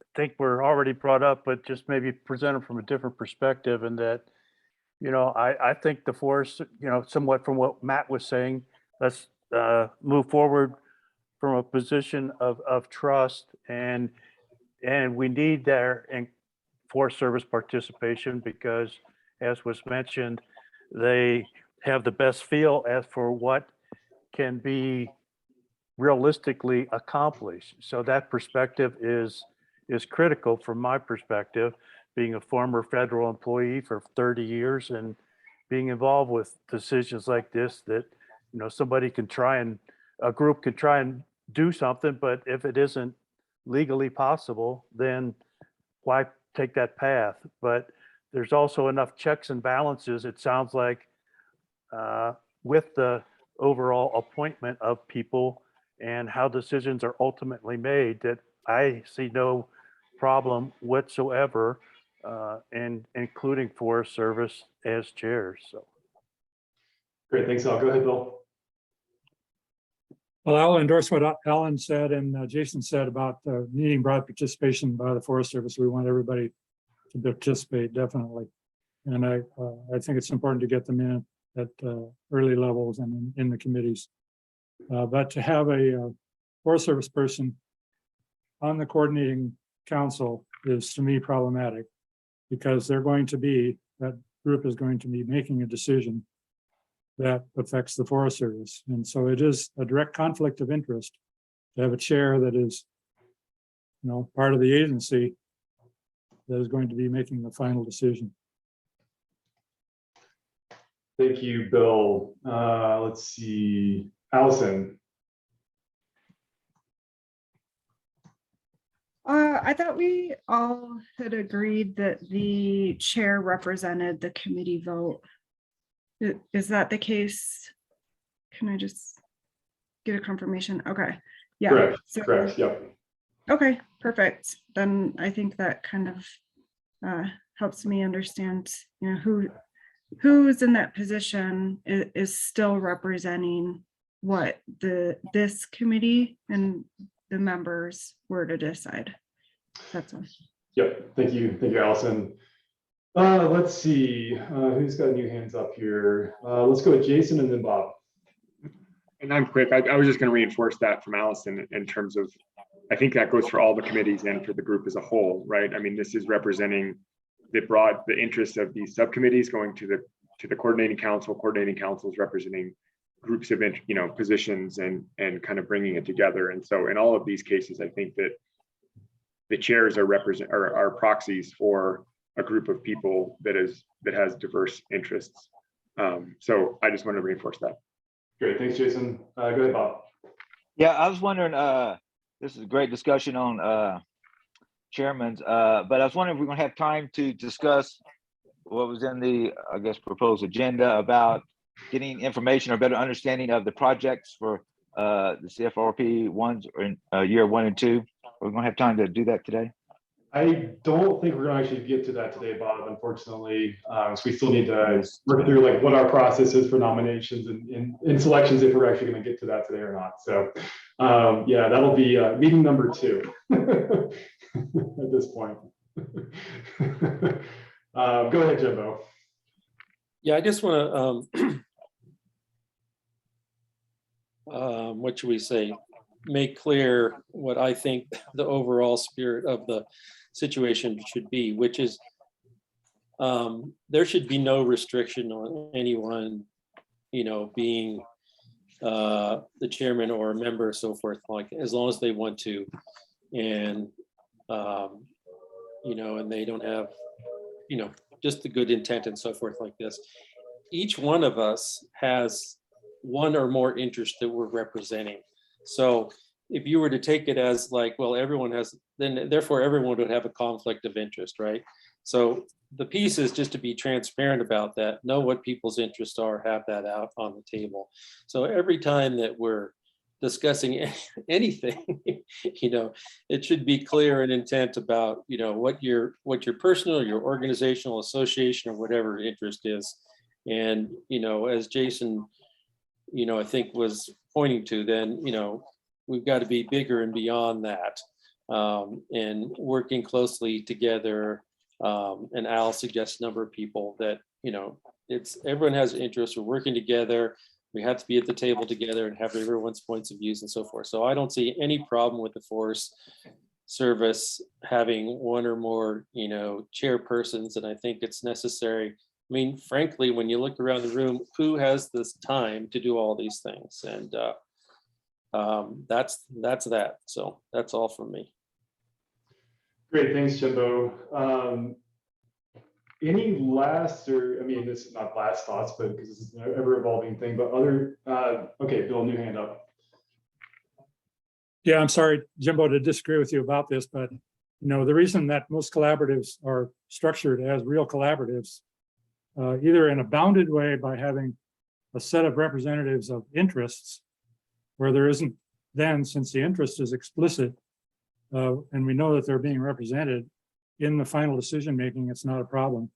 I think were already brought up, but just maybe presented from a different perspective. And that, I think the forest, somewhat from what Matt was saying, let's move forward from a position of trust, and we need their Forest Service participation because, as was mentioned, they have the best feel as for what can be realistically accomplished. So that perspective is critical from my perspective, being a former federal employee for 30 years and being involved with decisions like this, that a group can try and do something, but if it isn't legally possible, then why take that path? But there's also enough checks and balances, it sounds like, with the overall appointment of people and how decisions are ultimately made, that I see no problem whatsoever in including Forest Service as chairs. So great, thanks, Al. Go ahead, Bill. Well, I'll endorse what Alan said and Jason said about needing broad participation by the Forest Service. We want everybody to participate, definitely. And I think it's important to get them in at early levels and in the committees. But to have a Forest Service person on the coordinating council is, to me, problematic. because that group is going to be making a decision that affects the Forest Service. And so it is a direct conflict of interest to have a chair that is, part of the agency that is going to be making the final decision. Thank you, Bill. Let's see, Allison. I thought we all had agreed that the chair represented the committee vote. Is that the case? Can I just get a confirmation? Okay, yeah. Correct, So, correct, yep. okay, perfect. Then I think that kind of helps me understand, who's in that position is still representing what this committee and the members were to decide. That's all. Yep, thank you, Allison. Let's see, who's got new hands up here? Let's go with Jason and then Bob. And I'm quick. I was just going to reinforce that from Allison in terms of, I think that goes for all the committees and for the group as a whole, right? I mean, this is representing the interests of these subcommittees going to the coordinating council. Coordinating council is representing groups of positions and kind of bringing it together. And so in all of these cases, I think that the chairs are proxies for a group of people that has diverse interests. So I just wanted to reinforce that. Great, thanks, Jason. Go ahead, Bob. Yeah, I was wondering, this is a great discussion on chairman's, but I was wondering if we're gonna have time to discuss what was in the, I guess, proposed agenda about getting information or better understanding of the projects for the CFRLP ones in year 1 and 2. We're gonna have time to do that today. I don't think we're gonna actually get to that today, Bob, unfortunately. So we still need to work through like what our process is for nominations and selections, if we're actually gonna get to that today or not. So yeah, that'll be meeting number 2 at this point. Go ahead, Jimbo. Yeah, I just want to, what should we say? Make clear what I think the overall spirit of the situation should be, which is there should be no restriction on anyone, being the chairman or a member, so forth, like as long as they want to, and and they don't have, just the good intent and so forth like this. Each one of us has one or more interests that we're representing. So if you were to take it as like, well, everyone has, then therefore everyone would have a conflict of interest, right? So the piece is just to be transparent about that, know what people's interests are, have that out on the table. So every time that we're discussing anything, it should be clear and intent about, what your personal, your organizational, association, or whatever interest is. And, as Jason, I think was pointing to, then, we've got to be bigger and beyond that, and working closely together. And Al suggests a number of people that, everyone has interests, we're working together. We have to be at the table together and have everyone's points of views and so forth. So I don't see any problem with the Forest Service having one or more, chairpersons, and I think it's necessary. I mean, frankly, when you look around the room, who has this time to do all these things? And that's that. So that's all from me. Great, thanks, Jimbo. Any last, or I mean, this is not last thoughts, but because this is an ever-evolving thing, but other, okay, Bill, new hand up. Yeah, I'm sorry, Jimbo, to disagree with you about this, but the reason that most collaboratives are structured as real collaboratives, either in a bounded way by having a set of representatives of interests, where there isn't then, since the interest is explicit, and we know that they're being represented in the final decision making, it's not a problem.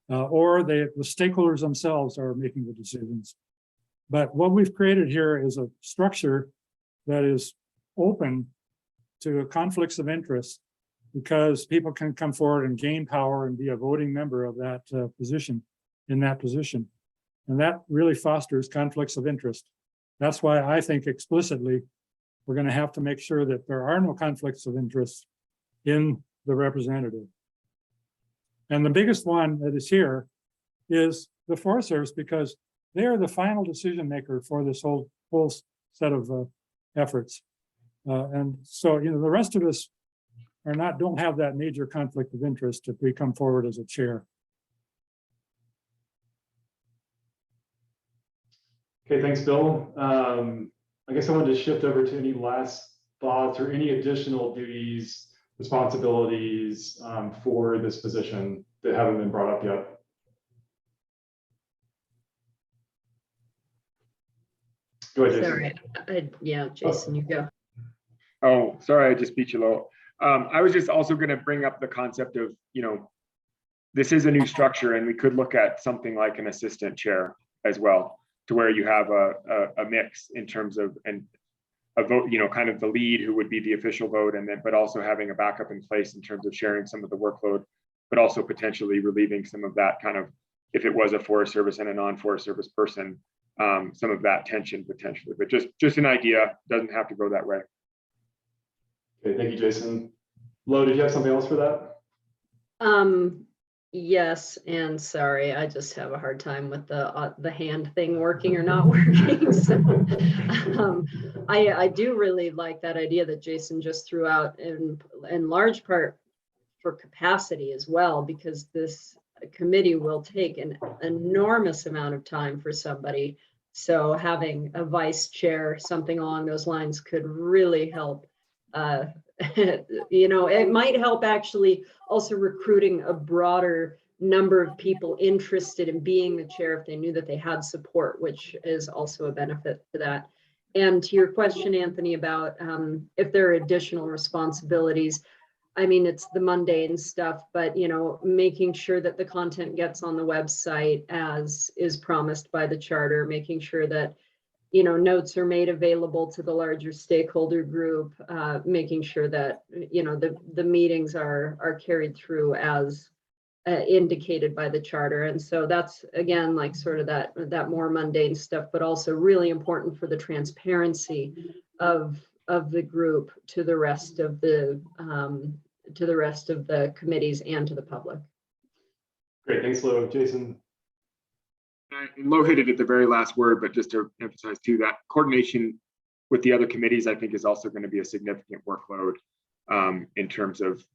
Or the stakeholders themselves are making the decisions. But what we've created here is a structure that is open to conflicts of interest, because people can come forward and gain power and be a voting member of that position, in that position. And that really fosters conflicts of interest. That's why I think explicitly we're going to have to make sure that there are no conflicts of interest in the representative. And the biggest one that is here is the Forest Service, because they are the final decision maker for this whole set of efforts. And so, you know, the rest of us don't have that major conflict of interest if we come forward as a chair. Okay, thanks, Bill. I guess I wanted to shift over to any last thoughts or any additional duties, responsibilities for this position that haven't been brought up yet. Go ahead, Jason. Sorry, yeah, Jason, you go. Oh, sorry, I just beat you low. I was just also going to bring up the concept of, you know, this is a new structure and we could look at something like an assistant chair as well, to where you have a mix in terms of a vote, you know, kind of the lead who would be the official vote, and then but also having a backup in place in terms of sharing some of the workload, but also potentially relieving some of that kind of, if it was a Forest Service and a non-Forest Service person, some of that tension potentially. But just an idea, doesn't have to go that way. Okay, thank you, Jason. Lo, did you have something else for that? Yes, and sorry, I just have a hard time with the hand thing working or not working. So I do really like that idea that Jason just threw out, in large part for capacity as well, because this committee will take an enormous amount of time for somebody. So having a vice chair, something along those lines, could really help. You know, it might help actually also recruiting a broader number of people interested in being the chair if they knew that they had support, which is also a benefit to that. And to your question, Anthony, about if there are additional responsibilities, I mean, it's the mundane stuff, but, you know, making sure that the content gets on the website as is promised by the charter, making sure that, you know, notes are made available to the larger stakeholder group, making sure that, you know, the meetings are carried through as indicated by the charter. And so that's, again, like sort of that more mundane stuff, but also really important for the transparency of the group to the rest of the committees and to the public. Great, thanks, Lo. Jason. Lo hit it at the very last word, but just to emphasize too, that coordination with the other committees, I think, is also going to be a significant workload in terms of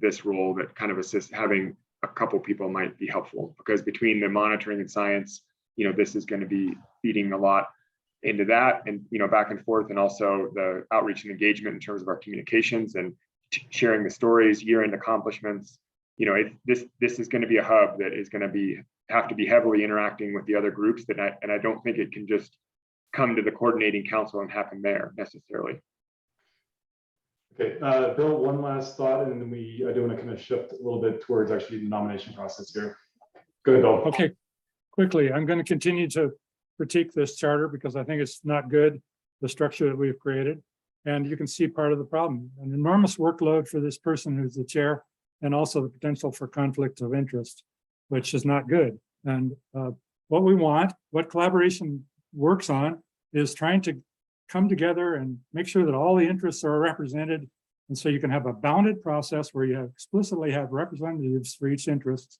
this role, that kind of assist. Having a couple people might be helpful, because between the monitoring and science, you know, this is going to be feeding a lot into that, and, you know, back and forth, and also the outreach and engagement in terms of our communications and sharing the stories, year-end accomplishments. You know, this is going to be a hub that is going to have to be heavily interacting with the other groups, and I don't think it can just come to the coordinating council and happen there necessarily. Okay, Bill, one last thought, and then I do want to kind of shift a little bit towards actually the nomination process here. Go ahead, Bill. Okay, quickly, I'm going to continue to critique this charter because I think it's not good, the structure that we've created. And you can see part of the problem, an enormous workload for this person who's the chair, and also the potential for conflict of interest, which is not good. And what we want, what collaboration works on, is trying to come together and make sure that all the interests are represented. And so you can have a bounded process where you explicitly have representatives for each interest,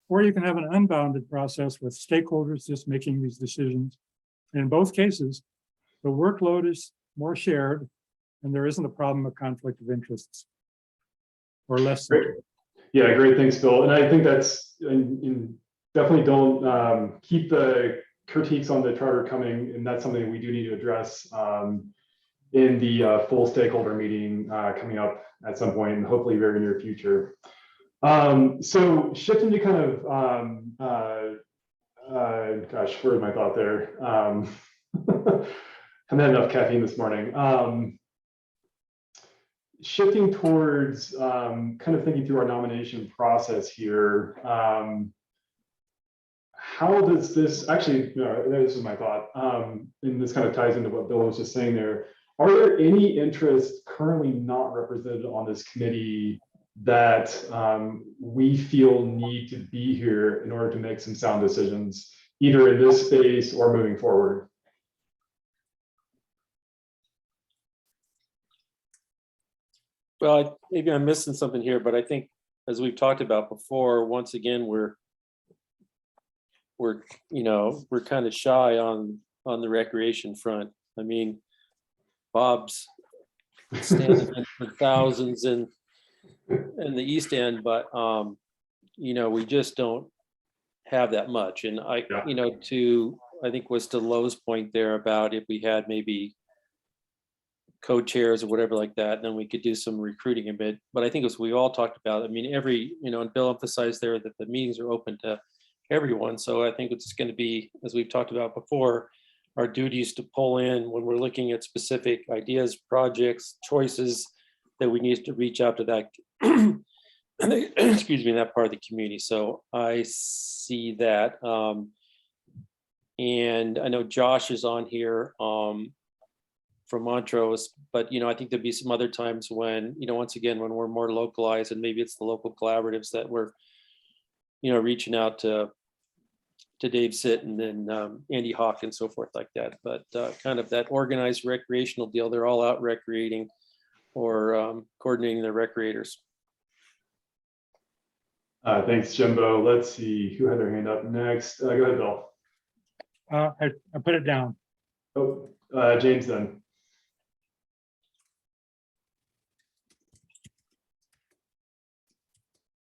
or you can have an unbounded process with stakeholders just making these decisions. In both cases, the workload is more shared and there isn't a problem of conflict of interests, or less so. Yeah, great, thanks, Bill. And I think that's, definitely don't keep the critiques on the charter coming, and that's something we do need to address in the full stakeholder meeting coming up at some point, and hopefully very near future. So shifting to kind of, gosh, where's my thought there? Haven't had enough caffeine this morning. Shifting towards kind of thinking through our nomination process here. How does this actually, no, this is my thought, and this kind of ties into what Bill was just saying there. Are there any interests currently not represented on this committee that we feel need to be here in order to make some sound decisions, either in this space or moving forward? Well, maybe I'm missing something here, but I think as we've talked about before, once again, we're kind of shy on the recreation front. I mean, Bob's standing in for thousands in the East End, but we just don't have that much. And I think was to Lowe's point there about if we had maybe co-chairs or whatever like that, then we could do some recruiting a bit. But I think as we all talked about, I mean, and Bill emphasized there that the meetings are open to everyone. So I think it's going to be, as we've talked about before, our duties to pull in when we're looking at specific ideas, projects, choices, that we need to reach out to that, excuse me, that part of the community. So I see that. And I know Josh is on here from Montrose, but I think there'd be some other times when, once again, when we're more localized, and maybe it's the local collaboratives that we're, reaching out to Dave Sitt and then Andy Hawk and so forth like that. But kind of that organized recreational deal, they're all out recreating or coordinating their recreators. Thanks, Jimbo. Let's see who had their hand up next. Go ahead, Bill. I put it down. Oh, James then.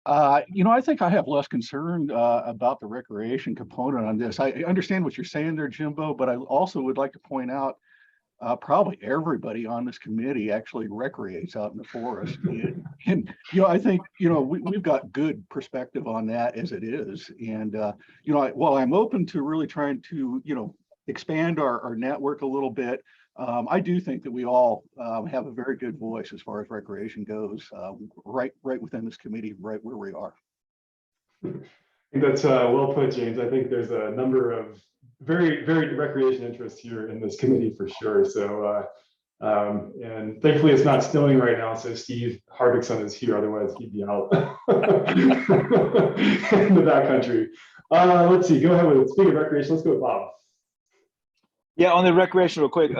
I think I have less concern about the recreation component on this. I understand what you're saying there, Jimbo, but I also would like to point out probably everybody on this committee actually recreates out in the forest. And I think, we've got good perspective on that as it is. And, while I'm open to really trying to, expand our network a little bit, I do think that we all have a very good voice as far as recreation goes, right within this committee, right where we are. I think that's well put, James. I think there's a number of very recreation interests here in this committee for sure. So, and thankfully it's not snowing right now, so Steve Hardwickson is here. Otherwise, he'd be out in the backcountry. Let's see. Go ahead with speaking of recreation. Let's go with Bob. Yeah, on the recreation real quick,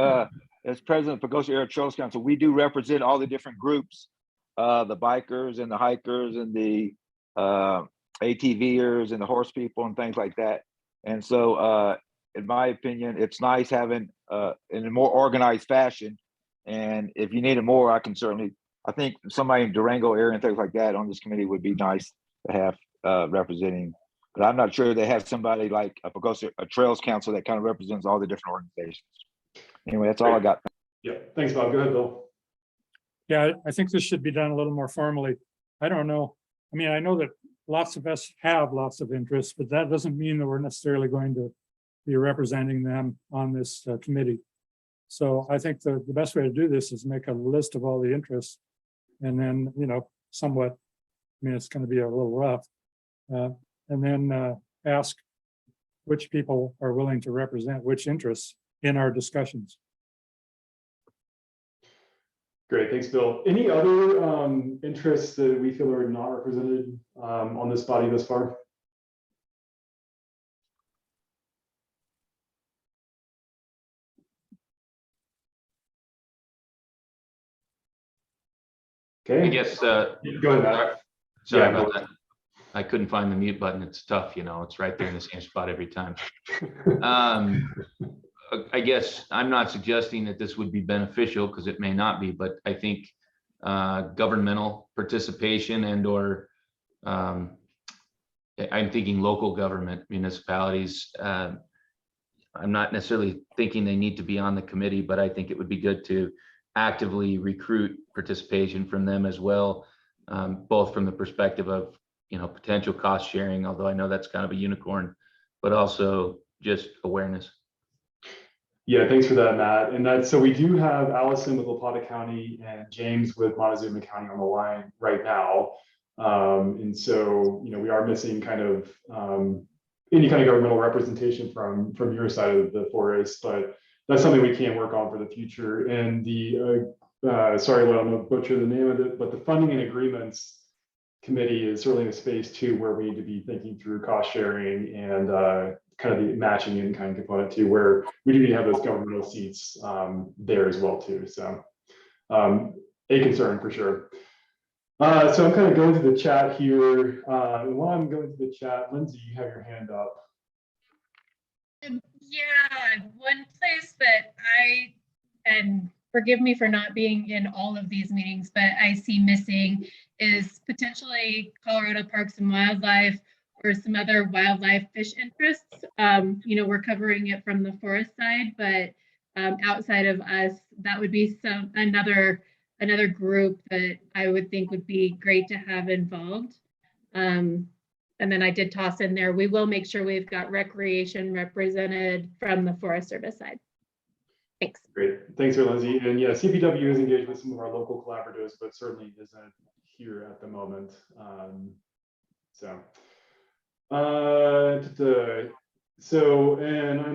as president of Pagosa Area Trails Council, we do represent all the different groups, the bikers and the hikers and the ATVers and the horse people and things like that. And so in my opinion, it's nice having in a more organized fashion. And if you need it more, I think somebody in Durango area and things like that on this committee would be nice to have representing. But I'm not sure they have somebody like a Trails Council that kind of represents all the different organizations. Anyway, that's all I got. Yeah, thanks, Bob. Go ahead, Bill. Yeah, I think this should be done a little more formally. I don't know. I mean, I know that lots of us have lots of interests, but that doesn't mean that we're necessarily going to be representing them on this committee. So I think the best way to do this is make a list of all the interests, and then, somewhat, I mean, it's going to be a little rough. And then ask which people are willing to represent which interests in our discussions. Great, thanks, Bill. Any other interests that we feel are not represented on this body thus far? Okay. I guess, go ahead, Matt. Sorry about that. I couldn't find the mute button. It's tough, it's right there in the same spot every time. I guess I'm not suggesting that this would be beneficial, because it may not be, but I think governmental participation and/or I'm thinking local government, municipalities. I'm not necessarily thinking they need to be on the committee, but I think it would be good to actively recruit participation from them as well, both from the perspective of potential cost sharing, although I know that's kind of a unicorn, but also just awareness. Yeah, thanks for that, Matt. And so we do have Allison with La Plata County and James with Montezuma County on the line right now. And so, we are missing kind of any kind of governmental representation from your side of the forest, but that's something we can work on for the future. And the, sorry, I'm going to butcher the name of it, but the funding and agreements committee is certainly a space too where we need to be thinking through cost sharing and kind of the matching in-kind component too, where we do need to have those governmental seats there as well too. So a concern for sure. So I'm kind of going through the chat here. And while I'm going through the chat, Lindsay, you have your hand up. Yeah, one place that and forgive me for not being in all of these meetings, but I see missing is potentially Colorado Parks and Wildlife or some other wildlife fish interests. We're covering it from the forest side, but outside of us, that would be another group that I would think would be great to have involved. And then I did toss in there, we will make sure we've got recreation represented from the Forest Service side. Thanks. Great. Thanks, Lindsay. And yeah, CPW is engaged with some of our local collaboratives, but certainly isn't here at the moment. And I'm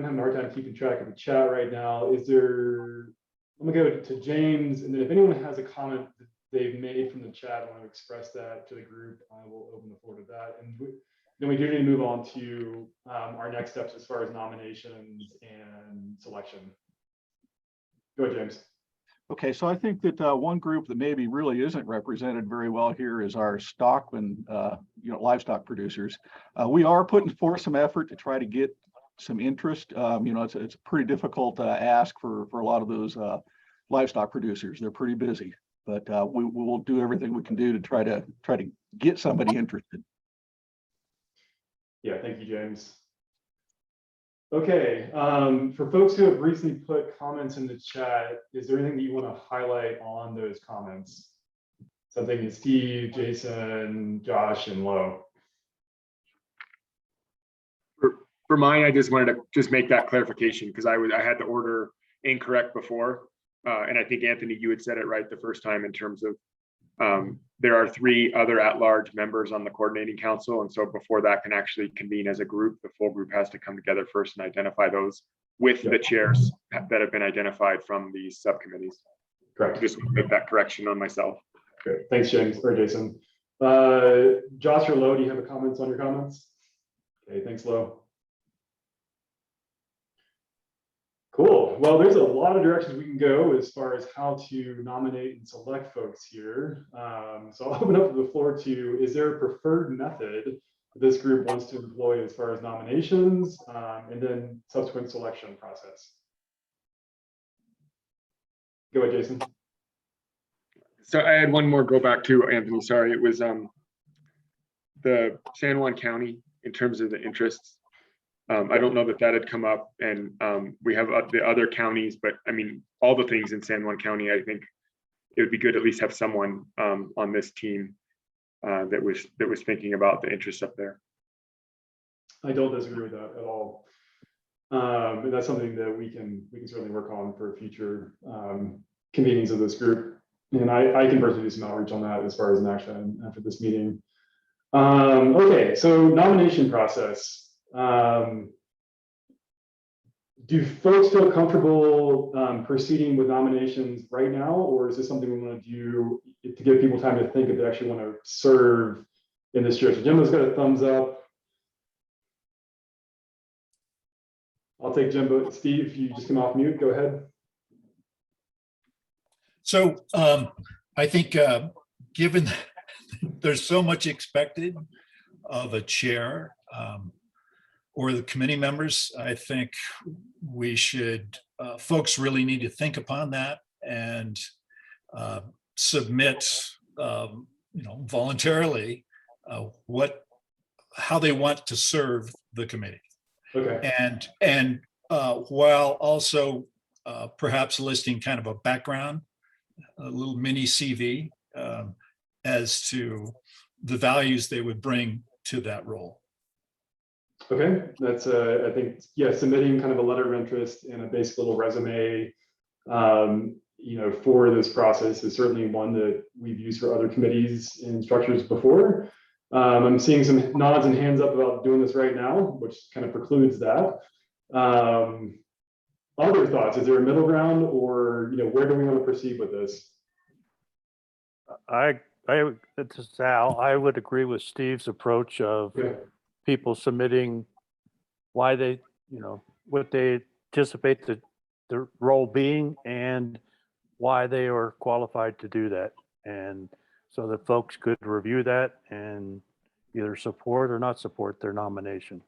having a hard time keeping track of the chat right now. I'm gonna go to James, and then if anyone has a comment that they've made from the chat, I want to express that to the group, I will open the floor to that. And then we do need to move on to our next steps as far as nominations and selection. Go ahead, James. Okay, so I think that one group that maybe really isn't represented very well here is our stockman, livestock producers. We are putting forth some effort to try to get some interest. It's a pretty difficult ask for a lot of those livestock producers. They're pretty busy, but we will do everything we can do to try to get somebody interested. Yeah, thank you, James. Okay, for folks who have recently put comments in the chat, is there anything that you want to highlight on those comments? Something that Steve, Jason, Josh, and Lo. For mine, I just wanted to just make that clarification because I had the order incorrect before. And I think, Anthony, you had said it right the first time in terms of there are 3 other at-large members on the coordinating council. And so before that can actually convene as a group, the full group has to come together first and identify those with the chairs that have been identified from these subcommittees. Correct. Just make that correction on myself. Great. Thanks, James or Jason. Josh or Lo, do you have comments on your comments? Okay, thanks, Lo. Cool. Well, there's a lot of directions we can go as far as how to nominate and select folks here. So I'll open up the floor to, is there a preferred method this group wants to employ as far as nominations and then subsequent selection process? Go ahead, Jason. So I had one more go back to, Anthony, sorry. It was the San Juan County in terms of the interests. I don't know that had come up, and we have the other counties, but I mean, all the things in San Juan County, I think it would be good to at least have someone on this team that was thinking about the interests up there. I don't disagree with that at all. And that's something that we can certainly work on for future convenings of this group. And I can personally do some outreach on that as far as an action after this meeting. Okay, so nomination process. Do folks feel comfortable proceeding with nominations right now, or is this something we want to do to give people time to think if they actually want to serve in this chair? So Jimbo's got a thumbs up. I'll take Jimbo. Steve, you just come off mute. Go ahead. So I think given there's so much expected of a chair or the committee members, I think we should, folks really need to think upon that and submit, voluntarily how they want to serve the committee. Okay. And while also perhaps listing kind of a background, a little mini CV as to the values they would bring to that role. Okay, that's I think, yeah, submitting kind of a letter of interest and a basic little resume, for this process is certainly one that we've used for other committees and structures before. I'm seeing some nods and hands up about doing this right now, which kind of precludes that. Other thoughts? Is there a middle ground, or where do we want to proceed with this? This is Al. I would agree with Steve's approach of people submitting why they, what they anticipate the role being and why they are qualified to do that. And so that folks could review that and either support or not support their nomination.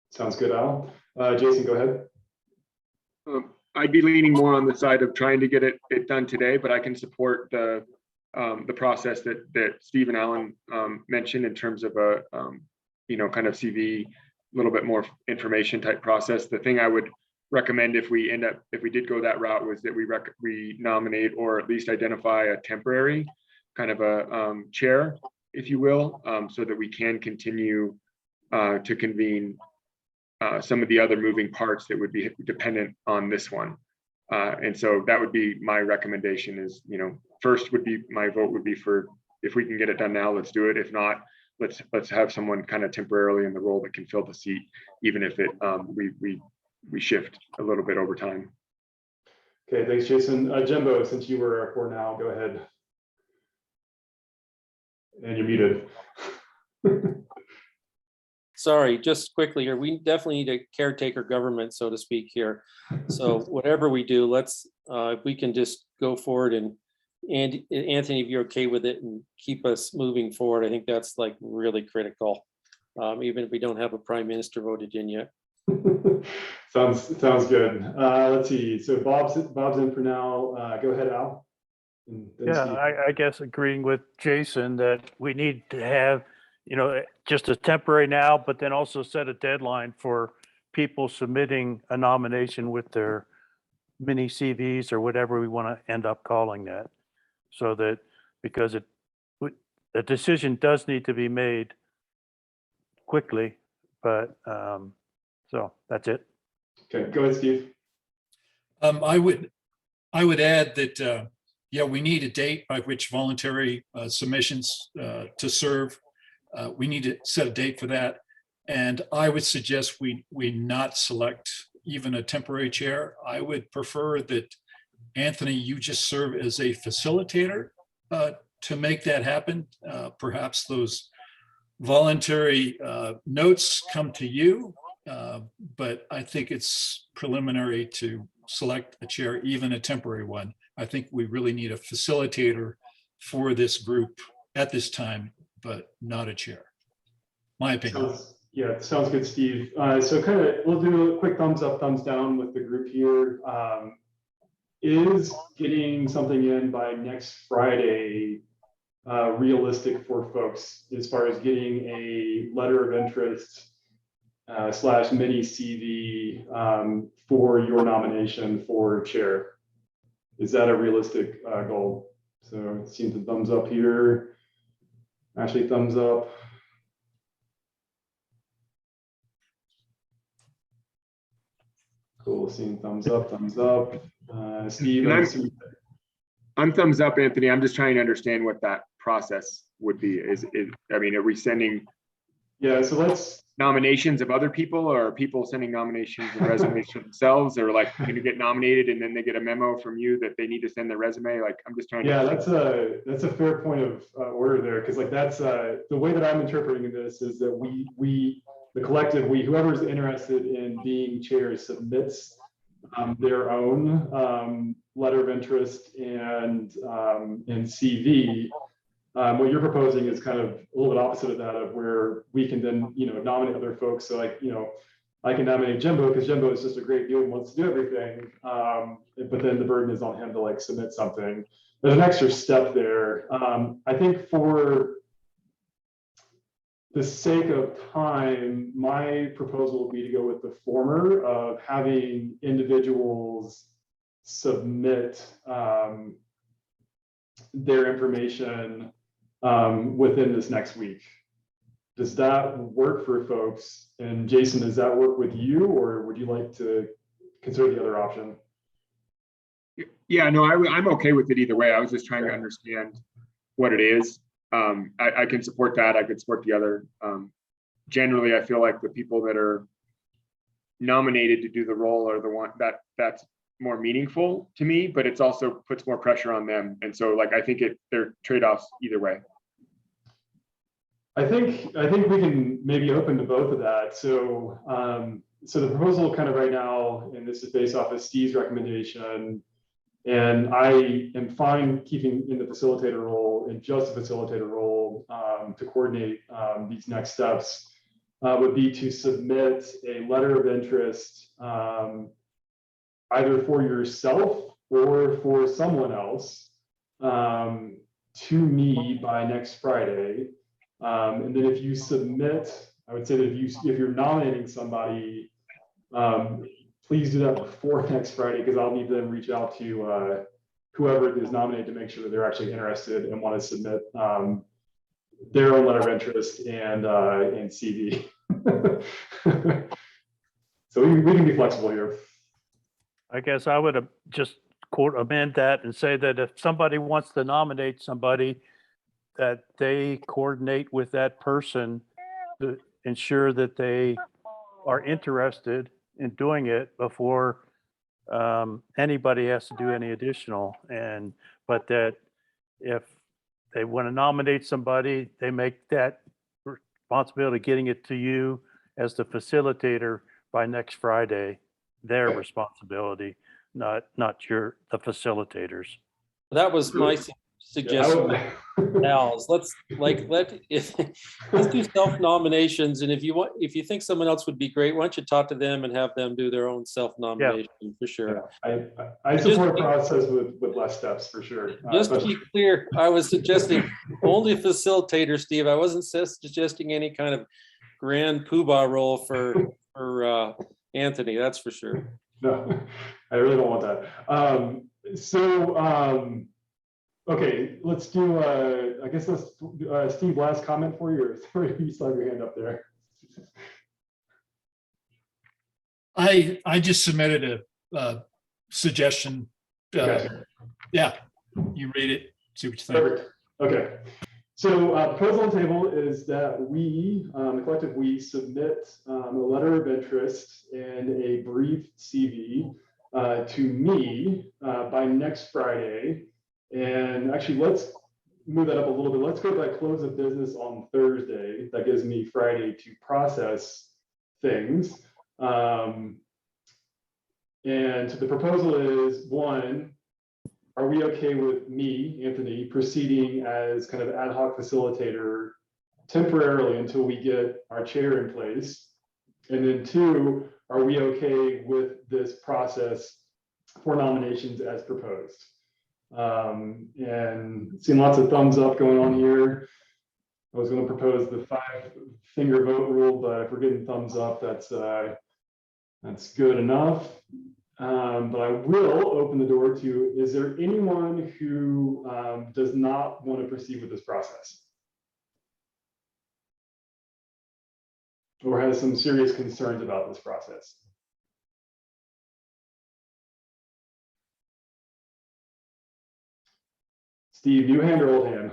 Sounds good, Al. Jason, go ahead. I'd be leaning more on the side of trying to get it done today, but I can support the process that Steve and Alan mentioned in terms of a kind of CV, a little bit more information type process. The thing I would recommend if we did go that route was that we nominate or at least identify a temporary kind of a chair, if you will, so that we can continue to convene some of the other moving parts that would be dependent on this one. And so that would be my recommendation is, first would be, my vote would be for, if we can get it done now, let's do it. If not, let's have someone kind of temporarily in the role that can fill the seat, even if it we shift a little bit over time. Okay, thanks, Jason. Jimbo, since you were for now, go ahead. And you're muted. Sorry, just quickly here, we definitely need a caretaker government, so to speak here. So whatever we do, let's, if we can just go forward and Anthony, if you're okay with it and keep us moving forward, I think that's like really critical. Even if we don't have a prime minister voted in yet. Sounds good. Let's see. So Bob's in for now. Go ahead, Al. Yeah, I guess agreeing with Jason that we need to have, just a temporary now, but then also set a deadline for people submitting a nomination with their mini CVs or whatever we want to end up calling that. So that, because a decision does need to be made quickly, but so that's it. Okay, go ahead, Steve. I would add that, yeah, we need a date by which voluntary submissions to serve. We need to set a date for that. And I would suggest we not select even a temporary chair. I would prefer that, Anthony, you just serve as a facilitator to make that happen. Perhaps those voluntary notes come to you, but I think it's preliminary to select a chair, even a temporary one. I think we really need a facilitator for this group at this time, but not a chair. My opinion. Sounds good, Steve. So kind of, we'll do a quick thumbs up, thumbs down with the group here. Is getting something in by next Friday realistic for folks as far as getting a letter of interest / mini CV for your nomination for chair? Is that a realistic goal? So seeing the thumbs up here. Actually, thumbs up. Cool, seeing thumbs up, thumbs up. Steve, I'm thumbs up, Anthony. I'm just trying to understand what that process would be. I mean, are we sending? Yeah, so let's nominations of other people, or are people sending nominations and resumes for themselves, or like can you get nominated and then they get a memo from you that they need to send their resume? Like, I'm just trying to. Yeah, that's a fair point of order there, because like that's the way that I'm interpreting this is that the collective, whoever's interested in being chair submits their own letter of interest and CV. What you're proposing is kind of a little bit opposite of that, of where we can then, nominate other folks. So like, I can nominate Jimbo because Jimbo is just a great dude and wants to do everything. But then the burden is on him to like submit something. There's an extra step there. I think for the sake of time, my proposal would be to go with the former of having individuals submit their information within this next week. Does that work for folks? And Jason, does that work with you, or would you like to consider the other option? Yeah, no, I'm okay with it either way. I was just trying to understand what it is. I can support that. I could support the other. Generally, I feel like the people that are nominated to do the role are the one that's more meaningful to me, but it's also puts more pressure on them. And so like, I think they're trade-offs either way. I think we can maybe open to both of that. So so the proposal kind of right now, and this is based off of Steve's recommendation, And I am fine keeping in the facilitator role and just a facilitator role to coordinate these next steps. Would be to submit a letter of interest either for yourself or for someone else to me by next Friday. And then if you submit, I would say that if you're nominating somebody, please do that before next Friday, because I'll need to then reach out to whoever is nominated to make sure that they're actually interested and want to submit their own letter of interest and CV. So we can be flexible here. I guess I would just quote amend that and say that if somebody wants to nominate somebody, that they coordinate with that person to ensure that they are interested in doing it before anybody has to do any additional. But that if they want to nominate somebody, they make that responsibility of getting it to you as the facilitator by next Friday, their responsibility, not the facilitators. That was my suggestion. Al's. Let's do self-nominations, and if you think someone else would be great, why don't you talk to them and have them do their own self-nomination for sure. I support a process with less steps for sure. Just to be clear, I was suggesting only facilitator, Steve. I wasn't suggesting any kind of grand poobah role for Anthony, that's for sure. No, I really don't want that. Okay, let's do, I guess let's, Steve, last comment for you, or you still have your hand up there. I just submitted a suggestion. Okay. Yeah, you read it, see what you think. Perfect. Okay. So proposal on the table is that we, the collective we, submit a letter of interest and a brief CV to me by next Friday. And actually, let's move that up a little bit. Let's go by close of business on Thursday. That gives me Friday to process things. And so the proposal is, one, are we okay with me, Anthony, proceeding as kind of ad hoc facilitator temporarily until we get our chair in place? And then two, are we okay with this process for nominations as proposed? And seeing lots of thumbs up going on here. I was going to propose the 5-finger vote rule, but if we're getting thumbs up, that's good enough. But I will open the door to, is there anyone who does not want to proceed with this process? Or has some serious concerns about this process? Steve, new hand or old hand?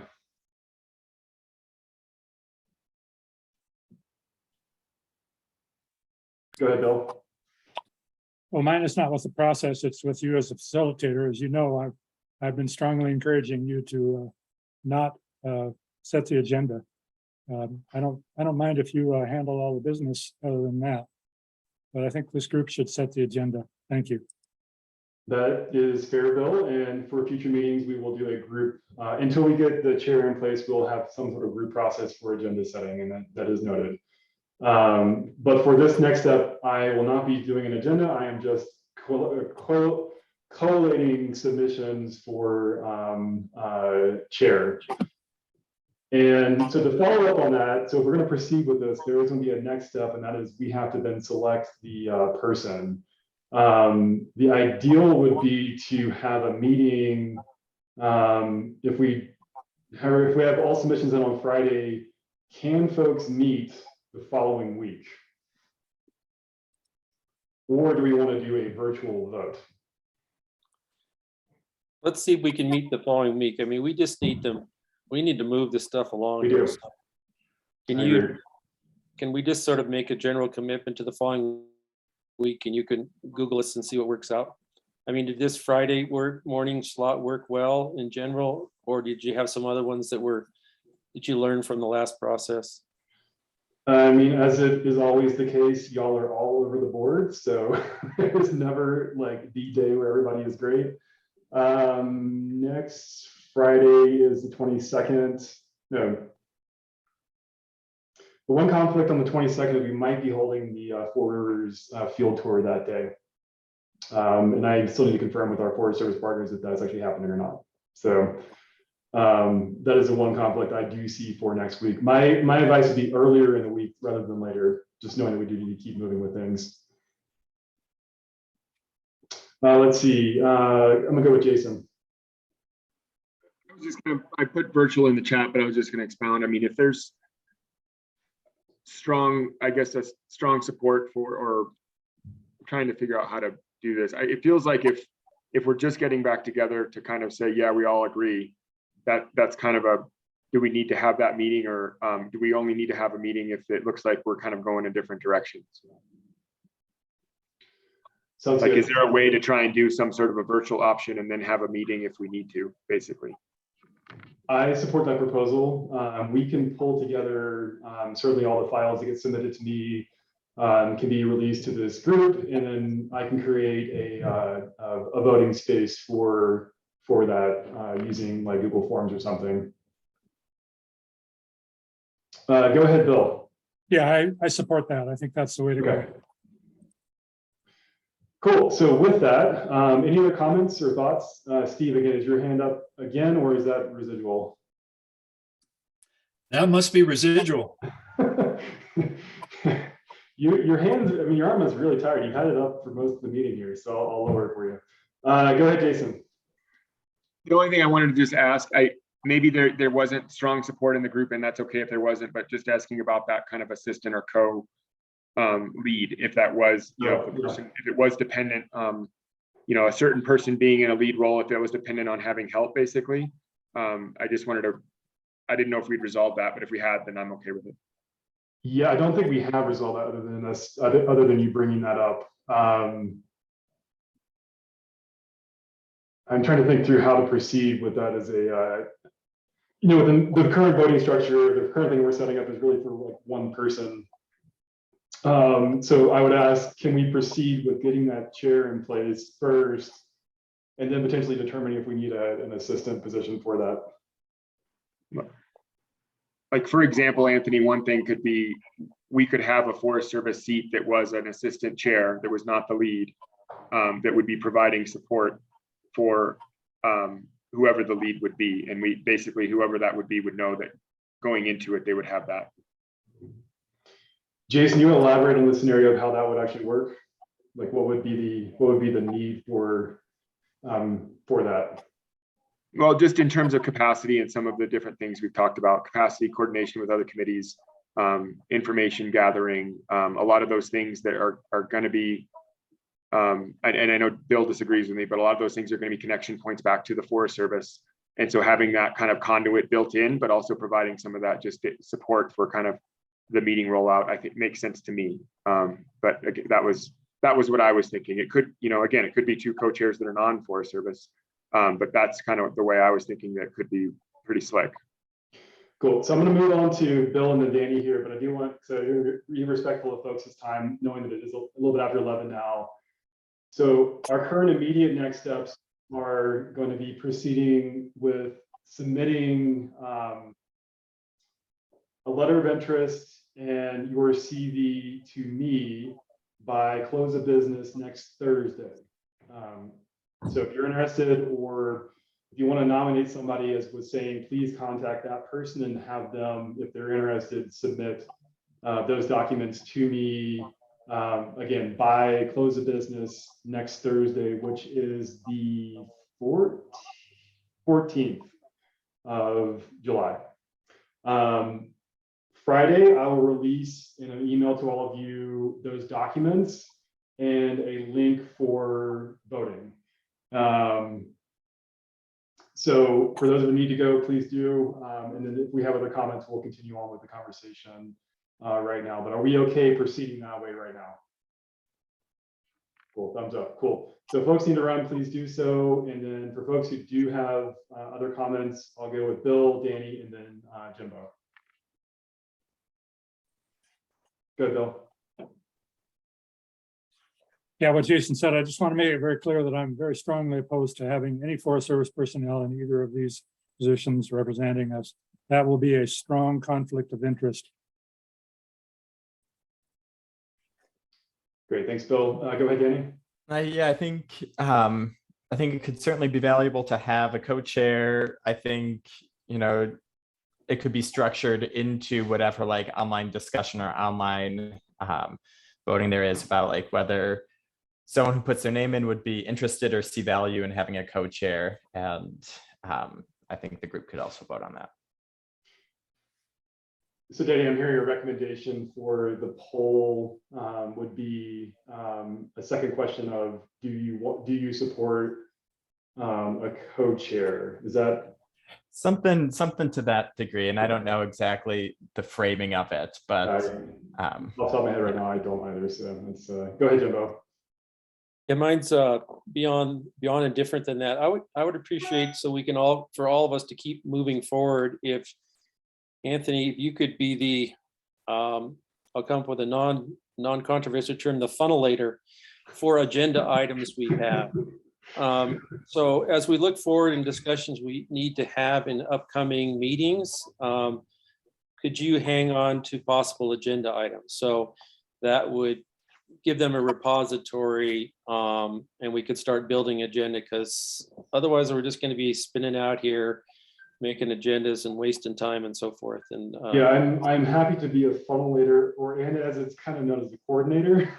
Go ahead, Bill. Well, mine is not with the process, it's with you as a facilitator. As you know, I've been strongly encouraging you to not set the agenda. I don't mind if you handle all the business other than that, but I think this group should set the agenda. Thank you. That is fair, Bill. And for future meetings, we will do a group, until we get the chair in place, we'll have some sort of group process for agenda setting, and that is noted. But for this next step, I will not be doing an agenda. I am just collating submissions for chair. And so to follow up on that, so if we're going to proceed with this, there is going to be a next step, and that is we have to then select the person. The ideal would be to have a meeting, if we have all submissions in on Friday, can folks meet the following week? Or do we want to do a virtual vote? Let's see if we can meet the following week. I mean, we just need to, we need to move this stuff along. We do. Can we just sort of make a general commitment to the following week, and you can Google us and see what works out? I mean, did this Friday morning slot work well in general, or did you have some other ones that you learned from the last process? I mean, as it is always the case, y'all are all over the board, so there's never like the day where everybody is great. Next Friday is the 22nd. No. The one conflict on the 22nd, we might be holding the Four Rivers field tour that day. And I still need to confirm with our Forest Service partners if that's actually happening or not. So that is the one conflict I do see for next week. My advice would be earlier in the week rather than later, just knowing that we do need to keep moving with things. Let's see. I'm gonna go with Jason. I put virtual in the chat, but I was just gonna expound. I mean, if there's strong, I guess a strong support for, or trying to figure out how to do this. It feels like if we're just getting back together to kind of say, yeah, we all agree, that's kind of a, do we need to have that meeting, or do we only need to have a meeting if it looks like we're kind of going in different directions? Sounds like, good. is there a way to try and do some sort of a virtual option and then have a meeting if we need to, basically? I support that proposal. We can pull together certainly all the files that get submitted to me can be released to this group, and then I can create a voting space for that using like Google Forms or something. Go ahead, Bill. Yeah, I support that. I think that's the way to go. Cool. So with that, any other comments or thoughts? Steve, again, is your hand up again, or is that residual? That must be residual. Your hands, I mean, your arm is really tired. You've had it up for most of the meeting here, so I'll lower it for you. Go ahead, Jason. The only thing I wanted to just ask, maybe there wasn't strong support in the group, and that's okay if there wasn't, but just asking about that kind of assistant or co lead, if that was, you know, if the person, if it was dependent, you know, a certain person being in a lead role, if it was dependent on having help, basically. I just wanted to, I didn't know if we'd resolved that, but if we had, then I'm okay with it. Yeah, I don't think we have resolved that other than us, other than you bringing that up. I'm trying to think through how to proceed with that as a, you know, with the current voting structure, the current thing we're setting up is really for like one person. So I would ask, can we proceed with getting that chair in place first, and then potentially determining if we need an assistant position for that? Like, for example, Anthony, one thing could be, we could have a Forest Service seat that was an assistant chair that was not the lead, that would be providing support for whoever the lead would be. And we basically, whoever that would be would know that going into it, they would have that. Jason, you elaborate on the scenario of how that would actually work? Like, what would be the need for that? Well, just in terms of capacity and some of the different things we've talked about, capacity, coordination with other committees, information gathering, a lot of those things that are going to be, and I know Bill disagrees with me, but a lot of those things are going to be connection points back to the Forest Service. And so having that kind of conduit built in, but also providing some of that just support for kind of the meeting rollout, I think makes sense to me. But again, that was what I was thinking. It could, you know, again, it could be two co-chairs that are non-Forest Service. But that's kind of the way I was thinking that could be pretty slick. Cool. So I'm going to move on to Bill and then Danny here, but I do want to be respectful of folks' time, knowing that it is a little bit after 11 now. So our current immediate next steps are going to be proceeding with submitting a letter of interest and your CV to me by close of business next Thursday. So if you're interested, or if you want to nominate somebody, as was saying, please contact that person and have them, if they're interested, submit those documents to me, again, by close of business next Thursday, which is the 14th of July. Friday, I will release in an email to all of you those documents and a link for voting. So for those who need to go, please do. And then if we have other comments, we'll continue on with the conversation right now. But are we okay proceeding that way right now? Cool, thumbs up, cool. So folks need to run, please do so. And then for folks who do have other comments, I'll go with Bill, Danny, and then Jimbo. Go, Bill. Yeah, what Jason said, I just want to make it very clear that I'm very strongly opposed to having any Forest Service personnel in either of these positions representing us. That will be a strong conflict of interest. Great, thanks, Bill. Go ahead, Danny. Yeah, I think it could certainly be valuable to have a co-chair. I think, you know, it could be structured into whatever like online discussion or online voting there is about like whether someone who puts their name in would be interested or see value in having a co-chair. And I think the group could also vote on that. So Danny, I'm hearing a recommendation for the poll would be a second question of do you support a co-chair? Is that something to that degree? And I don't know exactly the framing of it, but off the top of my head right now, I don't either. So let's go ahead, Jimbo. Yeah, mine's beyond and different than that. I would appreciate, so we can for all of us to keep moving forward, if Anthony, if you could be the I'll come up with a non-controversial term, the funnelator for agenda items we have. So as we look forward in discussions we need to have in upcoming meetings, could you hang on to possible agenda items? So that would give them a repository, and we could start building agenda, because otherwise we're just going to be spinning out here, making agendas and wasting time and so forth. And yeah, I'm happy to be a funnelator, and as it's kind of known as the coordinator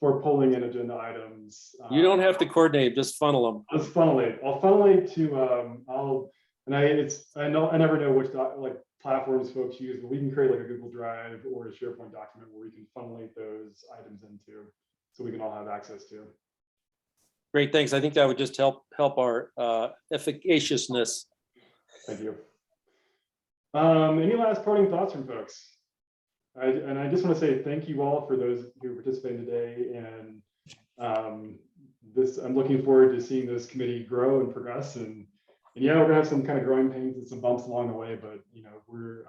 for pulling in agenda items. You don't have to coordinate, just funnel them. Let's funnel it. I'll funnel it to I never know which platforms folks use, but we can create like a Google Drive or a SharePoint document where we can funnelate those items into, so we can all have access to. Great, thanks. I think that would just help our efficaciousness. Thank you. Any last parting thoughts from folks? I just want to say thank you all for those who participated today, and I'm looking forward to seeing this committee grow and progress. And yeah, we're gonna have some kind of growing pains and some bumps along the way, but you know, we're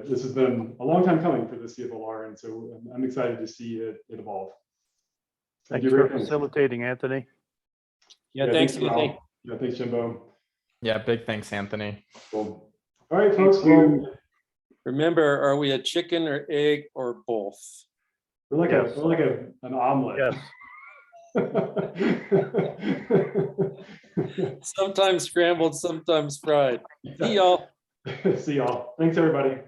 this has been a long time coming for the CFRLP, and so I'm excited to see it evolve. Thank you for facilitating, Anthony. Yeah, thanks. Yeah, thanks, Jimbo. Yeah, big thanks, Anthony. Cool. All right, folks. Well, remember, are we a chicken or egg or both? We're like an omelet. Yes. Sometimes scrambled, sometimes fried. See y'all. See y'all. Thanks, everybody.